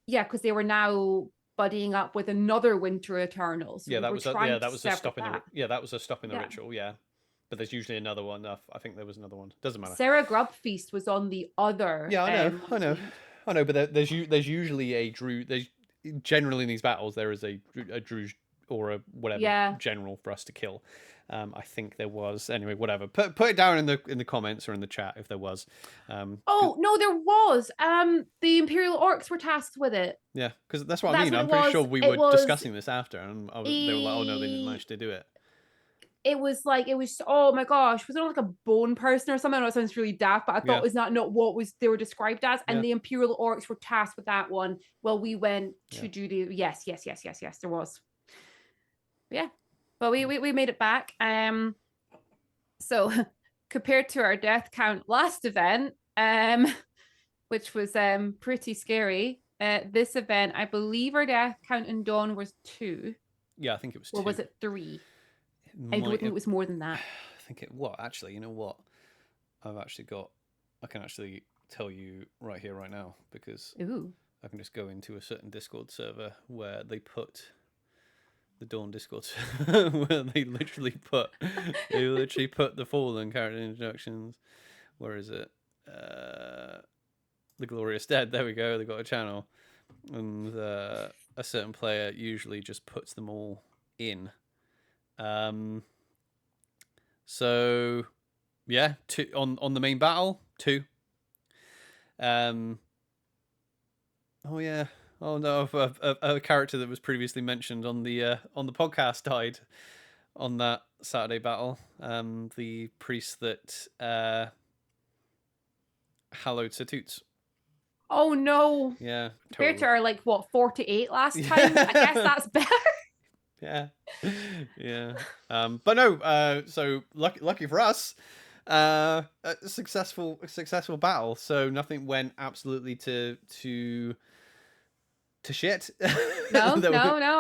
S2: because they were now buddying up with another Winter Eternal. So
S1: that was a stopping the ritual. Yeah, but there's usually another one. I think there was another one. Doesn't matter.
S2: Sarah Grubfeast was on the other.
S1: Yeah, I know. But there's usually a Druj. Generally in these battles there is a Druj or a whatever general for us to kill. I think there was. Anyway, whatever. Put it down in the comments or in the chat if there was.
S2: No, there was. The Imperial Orcs were tasked with it.
S1: Yeah, because that's what I mean. I'm pretty sure we were discussing this after, and they were like, "Oh no, they didn't manage to do it."
S2: It was oh my gosh, was it like a bone person or something? I know it sounds really daft, but I thought it was not what they were described as. And the Imperial Orcs were tasked with that one. Well, we went to do the yes, there was. Yeah, but we made it back. So compared to our death count last event, which was pretty scary. This event, I believe our death count in Dawn was 2.
S1: Yeah, I think it was 2.
S2: Or was it 3? I
S1: Might
S2: think
S1: have,
S2: it was more than that.
S1: I think it. What actually? You know what? I can actually tell you right here, right now, because
S2: Ooh.
S1: I can just go into a certain Discord server where they put the Dawn Discord where they literally put the Fallen character introductions. Where is it? The Glorious Dead. There we go. They got a channel, and a certain player usually just puts them all in. So yeah, 2 on the main battle. 2. Oh yeah. Oh no, a character that was previously mentioned on the podcast died on that Saturday battle. The priest that hallowed Satoots.
S2: Oh no.
S1: Yeah.
S2: Compared
S1: Totally.
S2: to our 48 last time, I guess that's better.
S1: Yeah. Yeah. But no, so lucky for us, a successful battle. So nothing went absolutely to shit.
S2: No.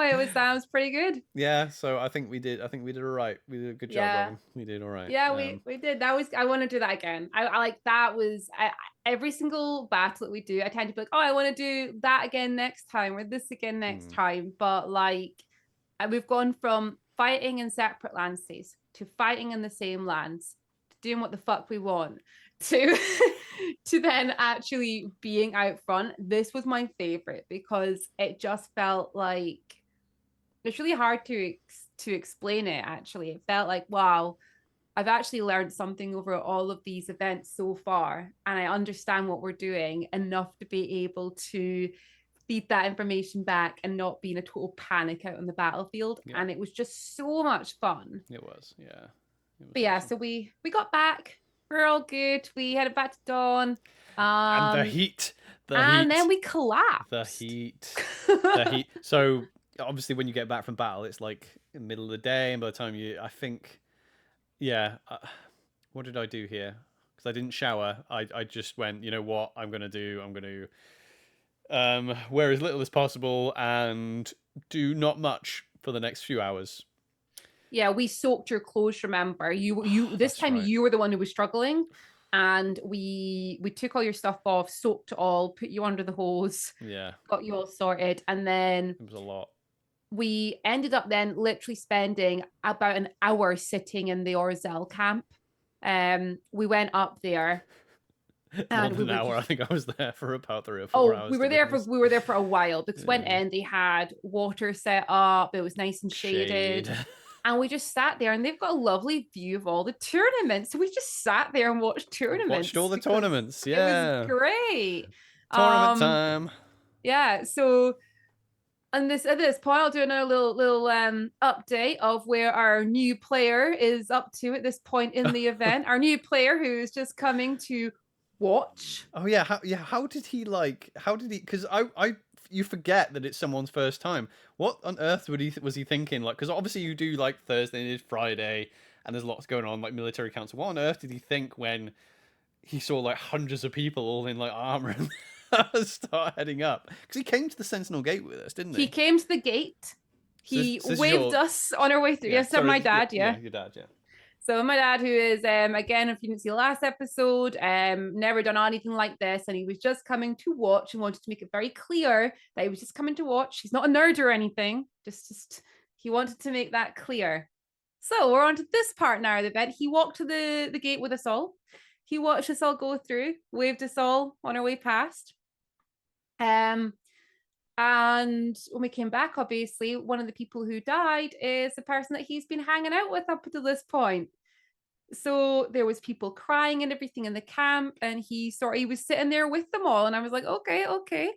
S2: It was pretty good.
S1: Yeah, so I think we did all right. We did a good job, Robin. We did all right.
S2: Yeah, we did. I want to do that again. I like that was every single battle that we do. I tend to be like, oh, I want to do that again next time or this again next time. But we've gone from fighting in separate landscapes to fighting in the same lands, to doing what the fuck we want, to to then actually being out front. This was my favorite because it just felt like it's really hard to explain it. Actually, it felt like, wow, I've actually learned something over all of these events so far, and I understand what we're doing enough to be able to feed that information back and not be in a total panic out on the battlefield. Yeah. And it was just so much fun.
S1: It was, yeah.
S2: But yeah, so we got back. We're all good. We headed back to Dawn.
S1: And the heat.
S2: And then we collapsed.
S1: The heat. So obviously when you get back from battle, it's like in the middle of the day, and by the time what did I do here? Because I didn't shower. I just went, you know what I'm going to wear as little as possible and do not much for the next few hours.
S2: Yeah, we soaked your clothes, remember? You this time right. You were the one who was struggling, and we took all your stuff off, soaked it all, put you under the hose.
S1: Yeah.
S2: Got you all sorted, and then
S1: it was a lot.
S2: We ended up then literally spending about an hour sitting in the Orzel camp. We went up there.
S1: And an hour. I think I was there for about 3 or 4 hours.
S2: We were there for a while because went in, they had water set up, it was nice and shaded. And we just sat there, and they've got a lovely view of all the tournaments. So we just sat there and watched tournaments.
S1: Watched all the tournaments, yeah.
S2: It was great.
S1: Tournament time.
S2: Yeah, so and at this point, I'll do another little update of where our new player is up to at this point in the event. Our new player who is just coming to watch.
S1: Oh yeah, how did he because you forget that it's someone's first time. What on earth was he thinking? Like, because obviously you do like Thursday and Friday, and there's lots going on, like military council. What on earth did he think when he saw like hundreds of people all in like armor and start heading up? Because he came to the Sentinel Gate with us, didn't he?
S2: He came to the gate. He waved us on our way through. Yes, my dad. Yeah,
S1: your dad. Yeah.
S2: So my dad, who is, again, if you didn't see the last episode, never done anything like this. And he was just coming to watch and wanted to make it very clear that he was just coming to watch. He's not a nerd or anything. Just he wanted to make that clear. So we're on to this part now of the event. He walked to the gate with us all. He watched us all go through, waved us all on our way past. And when we came back, obviously, one of the people who died is the person that he's been hanging out with up until this point. So there was people crying and everything in the camp, and he was sitting there with them all. And I was like, okay.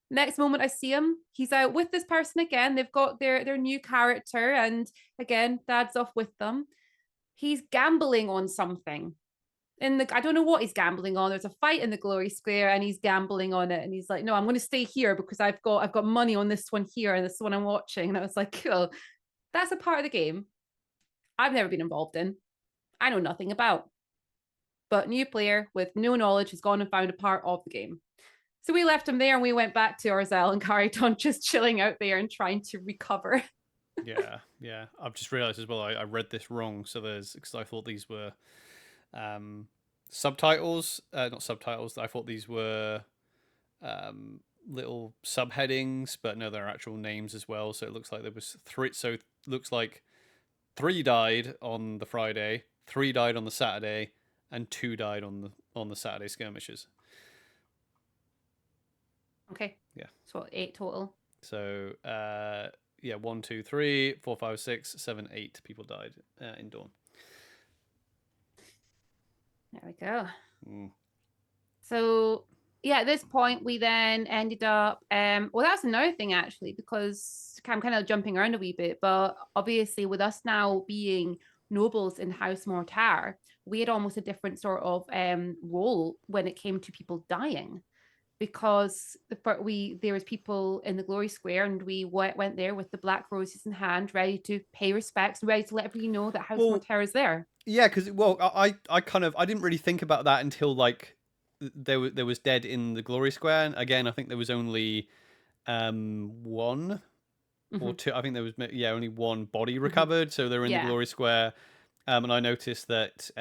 S2: Next moment I see him, he's out with this person again. They've got their new character, and again, Dad's off with them. He's gambling on something. I don't know what he's gambling on. There's a fight in the Glory Square, and he's gambling on it. And he's like, no, I'm going to stay here because I've got money on this one here and this one I'm watching. And I was like, cool. that's a part of the game I've never been involved in. I know nothing about. But new player with no knowledge has gone and found a part of the game. So we left him there and we went back to Orzel and carried on just chilling out there and trying to recover.
S1: Yeah. I've just realized as well, I read this wrong. So because I thought these were subtitles, not subtitles. I thought these were little subheadings, but no, they're actual names as well. So it looks like there was 3. So it looks like 3 died on the Friday, 3 died on the Saturday, and 2 died on the Saturday skirmishes.
S2: Okay.
S1: Yeah.
S2: So 8 total.
S1: So 1, 2, 3, 4, 5, 6, 7, 8 people died in Dawn.
S2: There we go. So yeah, at this point we then ended up well, that's another thing actually, because I'm kind of jumping around a wee bit, but obviously with us now being nobles in House Mortar, we had almost a different sort of role when it came to people dying, because there was people in the Glory Square and we went there with the black roses in hand, ready to pay respects, ready to let everybody know that House Mortar is there.
S1: Yeah, because I didn't really think about that until like there was dead in the Glory Square. And again, I think there was only 1 or 2. I think there was only 1 body recovered. So they were in the Glory Square, and I noticed that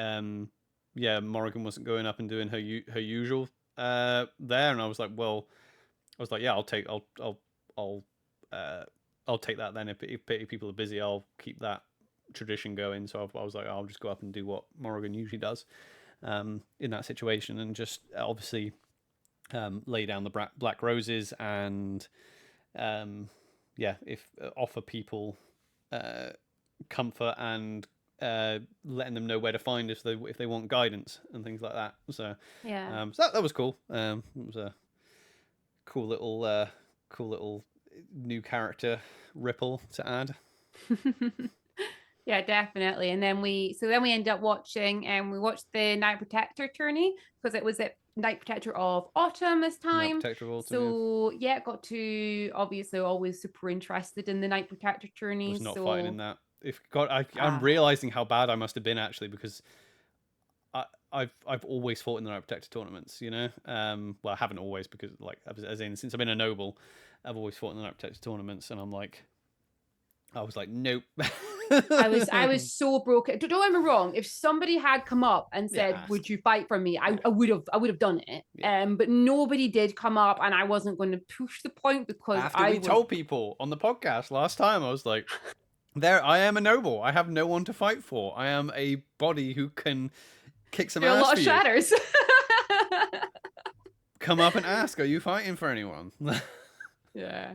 S1: Morrigan wasn't going up and doing her usual there, and I was like, I'll take that then. If people are busy, I'll keep that tradition going. So I was like, I'll just go up and do what Morrigan usually does in that situation, and just obviously lay down the black roses and if offer people comfort and letting them know where to find if they want guidance and things like that. So so that was cool. It was a cool little new character ripple to add.
S2: Yeah, definitely. And then we ended up watching, and we watched the Night Protector tourney, because it was at Night Protector of Autumn this time.
S1: Night Protector of Autumn.
S2: So got to, obviously always super interested in the Night Protector tourney.
S1: I was not fighting in that. I'm realizing how bad I must have been actually, because I've always fought in the Night Protector tournaments, you know. Well, I haven't always, because like as in since I've been a noble, I've always fought in the Night Protector tournaments, and I was like, nope.
S2: I was so broken. Don't get me wrong. If somebody had come up and said, "Would you fight for me?" I would have done it. Yeah. But nobody did come up, and I wasn't going to push the point, because
S1: after we told people on the podcast last time, I was like, "There, I am a noble. I have no one to fight for. I am a body who can kick some ass. A lot of shatters. Come up and ask, are you fighting for anyone?"
S2: Yeah.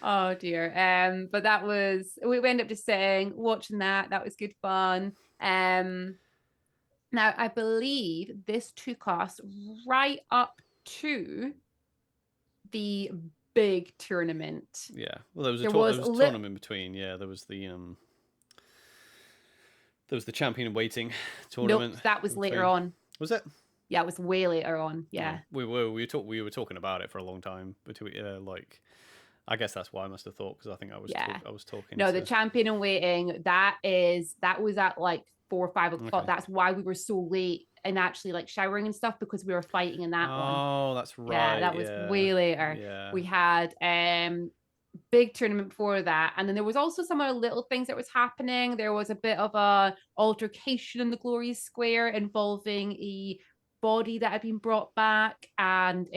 S2: Oh dear. But that was, we ended up just watching that. That was good fun. Now I believe this took us right up to the big tournament.
S1: Yeah. Well, there was a tournament in between. Yeah, there was the champion in waiting tournament.
S2: Nope, that was later on.
S1: Was it?
S2: Yeah, it was way later on. Yeah.
S1: We were talking about it for a long time between I guess that's why I must have thought, because I think I was talking.
S2: No, the champion in waiting, that was at like 4 or 5 o'clock. Okay. That's why we were so late and actually like showering and stuff, because we were fighting in that one.
S1: Oh, that's right.
S2: Yeah, that was way later. Yeah. We had big tournament before that, and then there was also some other little things that was happening. There was a bit of a altercation in the Glory Square involving a body that had been brought back, and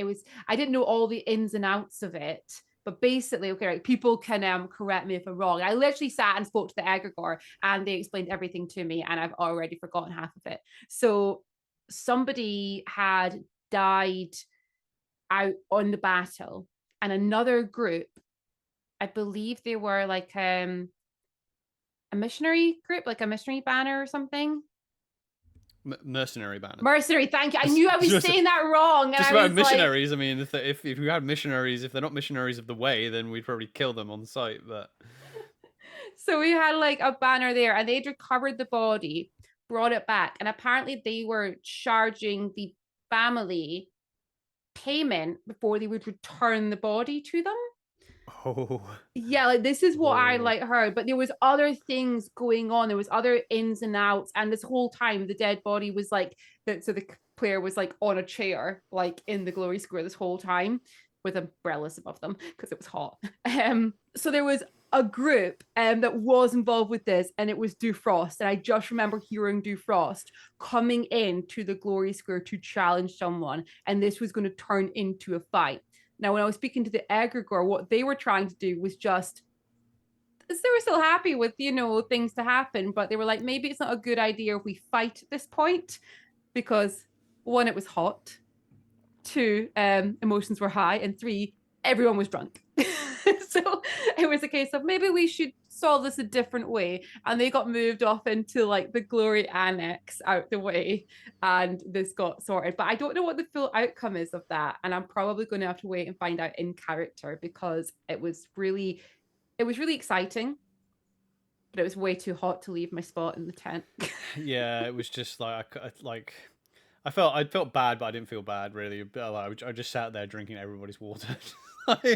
S2: I didn't know all the ins and outs of it. But basically, okay, right, people can correct me if I'm wrong. I literally sat and spoke to the egregore, and they explained everything to me, and I've already forgotten half of it. So somebody had died out on the battle, and another group, I believe they were like a missionary group, like a missionary banner or something.
S1: Mercenary banner.
S2: Mercenary, thank you. I knew I was saying that wrong.
S1: Just about missionaries. Like... I mean, if you had missionaries, if they're not missionaries of the way, then we'd probably kill them on site. But
S2: so we had like a banner there, and they'd recovered the body, brought it back, and apparently they were charging the family payment before they would return the body to them.
S1: Oh.
S2: Yeah, like this is what I like heard, but there was other things going on. There was other ins and outs, and this whole time the dead body was like that. So the player was like on a chair, like in the glory square this whole time, with umbrellas above them because it was hot. So there was a group that was involved with this, and it was Dufrost. And I just remember hearing Dufrost coming into the glory square to challenge someone, and this was going to turn into a fight. Now, when I was speaking to the egregore, what they were trying to do was just, they were still happy with, things to happen, but they were like, maybe it's not a good idea if we fight at this point, because one, it was hot, two, emotions were high, and three, everyone was drunk. So it was a case of maybe we should solve this a different way. And they got moved off into like the glory annex out the way, and this got sorted. But I don't know what the full outcome is of that. And I'm probably going to have to wait and find out in character, because it was really exciting. But it was way too hot to leave my spot in the tent.
S1: Yeah, it was just like I felt bad, but I didn't feel bad really. I just sat there drinking everybody's water.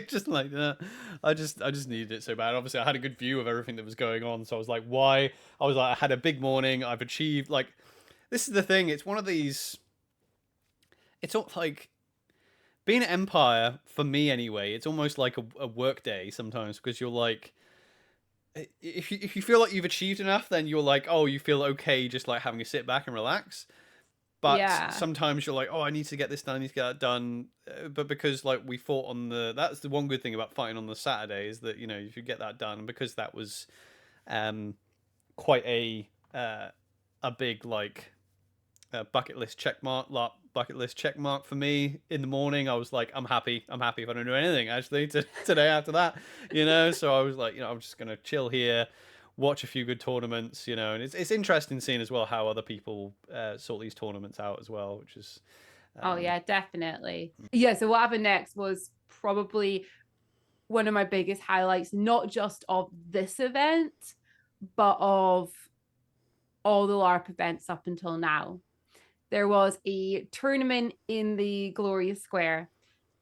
S1: Just like that. I just needed it so bad. Obviously, I had a good view of everything that was going on, so I was like, why? I had a big morning. I've achieved, like, this is the thing. It's one of these. It's not like being at Empire for me anyway. It's almost like a work day sometimes, because you're like, if you feel like you've achieved enough, then you're like, oh, you feel okay just like having to sit back and relax. But sometimes you're like, oh, I need to get this done, I need to get that done. But because like we fought on that's the one good thing about fighting on the Saturday, is that, you should get that done. And because that was quite a big like bucket list check mark for me in the morning, I was like, I'm happy if I don't do anything actually today after that, So I was like, I'm just gonna chill here, watch a few good tournaments, and it's interesting seeing as well how other people sort these tournaments out as well, which is
S2: oh yeah, definitely. Yeah, so what happened next was probably one of my biggest highlights, not just of this event, but of all the LARP events up until now. There was a tournament in the Glorious Square,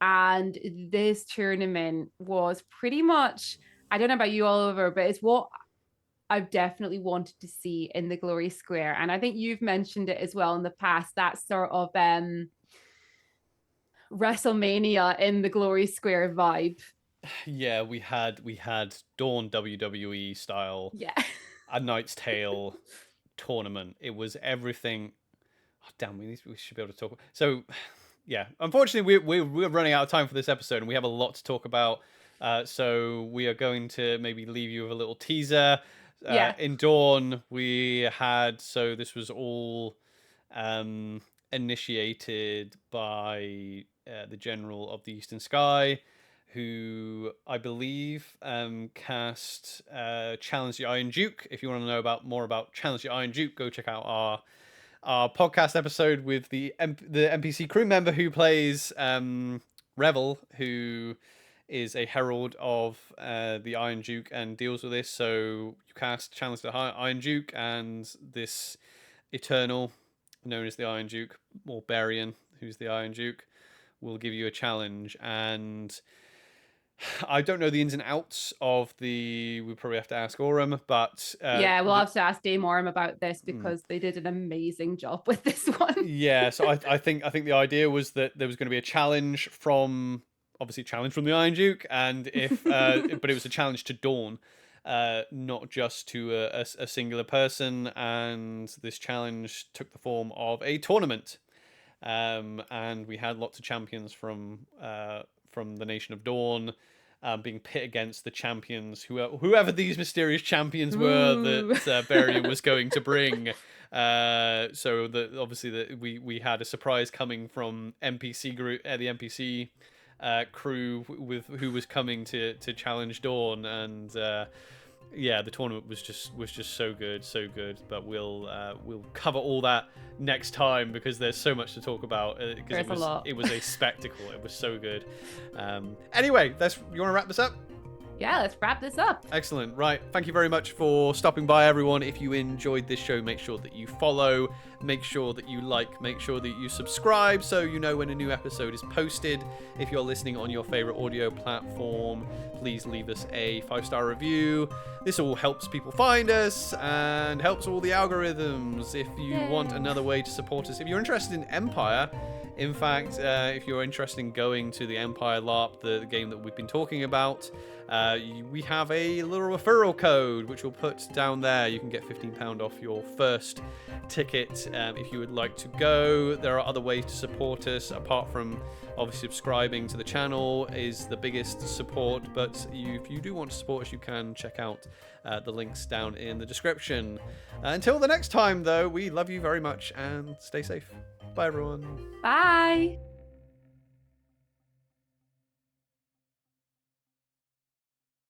S2: and this tournament was pretty much, I don't know about you, Oliver, but it's what I've definitely wanted to see in the Glory Square. And I think you've mentioned it as well in the past, that sort of WrestleMania in the Glory Square vibe.
S1: Yeah, we had Dawn WWE style, A Knight's Tale tournament. It was everything. Oh, damn, we should be able to talk. So, yeah, unfortunately, we're running out of time for this episode, and we have a lot to talk about. So we are going to maybe leave you with a little teaser. In Dawn, we had, so this was all initiated by the General of the Eastern Sky, who I believe cast Challenge the Iron Duke. If you want to know more about Challenge the Iron Duke, go check out our podcast episode with the NPC crew member who plays Revel, who is a herald of the Iron Duke and deals with this. So you cast Challenge the Iron Duke, and this Eternal, known as the Iron Duke, or Barbarian, who's the Iron Duke, will give you a challenge. And I don't know the ins and outs of we probably have to ask Aurum, but
S2: we'll have to ask Dame Aurum about this, because they did an amazing job with this one.
S1: Yeah, so I think the idea was that there was going to be a challenge from the Iron Duke, and if but it was a challenge to Dawn, not just to a singular person, and this challenge took the form of a tournament, and we had lots of champions from the Nation of Dawn being pit against the champions, whoever these mysterious champions were that Barian was going to bring. So that obviously that we had a surprise coming from NPC group, the NPC crew who was coming to challenge Dawn, and the tournament was just so good. But we'll cover all that next time, because there's so much to talk about. Because it was a spectacle. It was so good. Anyway, you want to wrap this up?
S2: yeah, let's wrap this up.
S1: Excellent. Right. Thank you very much for stopping by, everyone. If you enjoyed this show, make sure that you follow, make sure that you like, make sure that you subscribe so you know when a new episode is posted. If you're listening on your favorite audio platform, please leave us a 5-star review. This all helps people find us and helps all the algorithms. If you want another way to support us, if you're interested in Empire, in fact, if you're interested in going to the Empire LARP, the game that we've been talking about, we have a little referral code which we'll put down there. You can get £15 off your first ticket if you would like to go. There are other ways to support us apart from obviously subscribing to the channel is the biggest support, but if you do want to support us, you can check out the links down in the description. Until the next time, though, we love you very much and stay safe. Bye, everyone.
S2: Bye.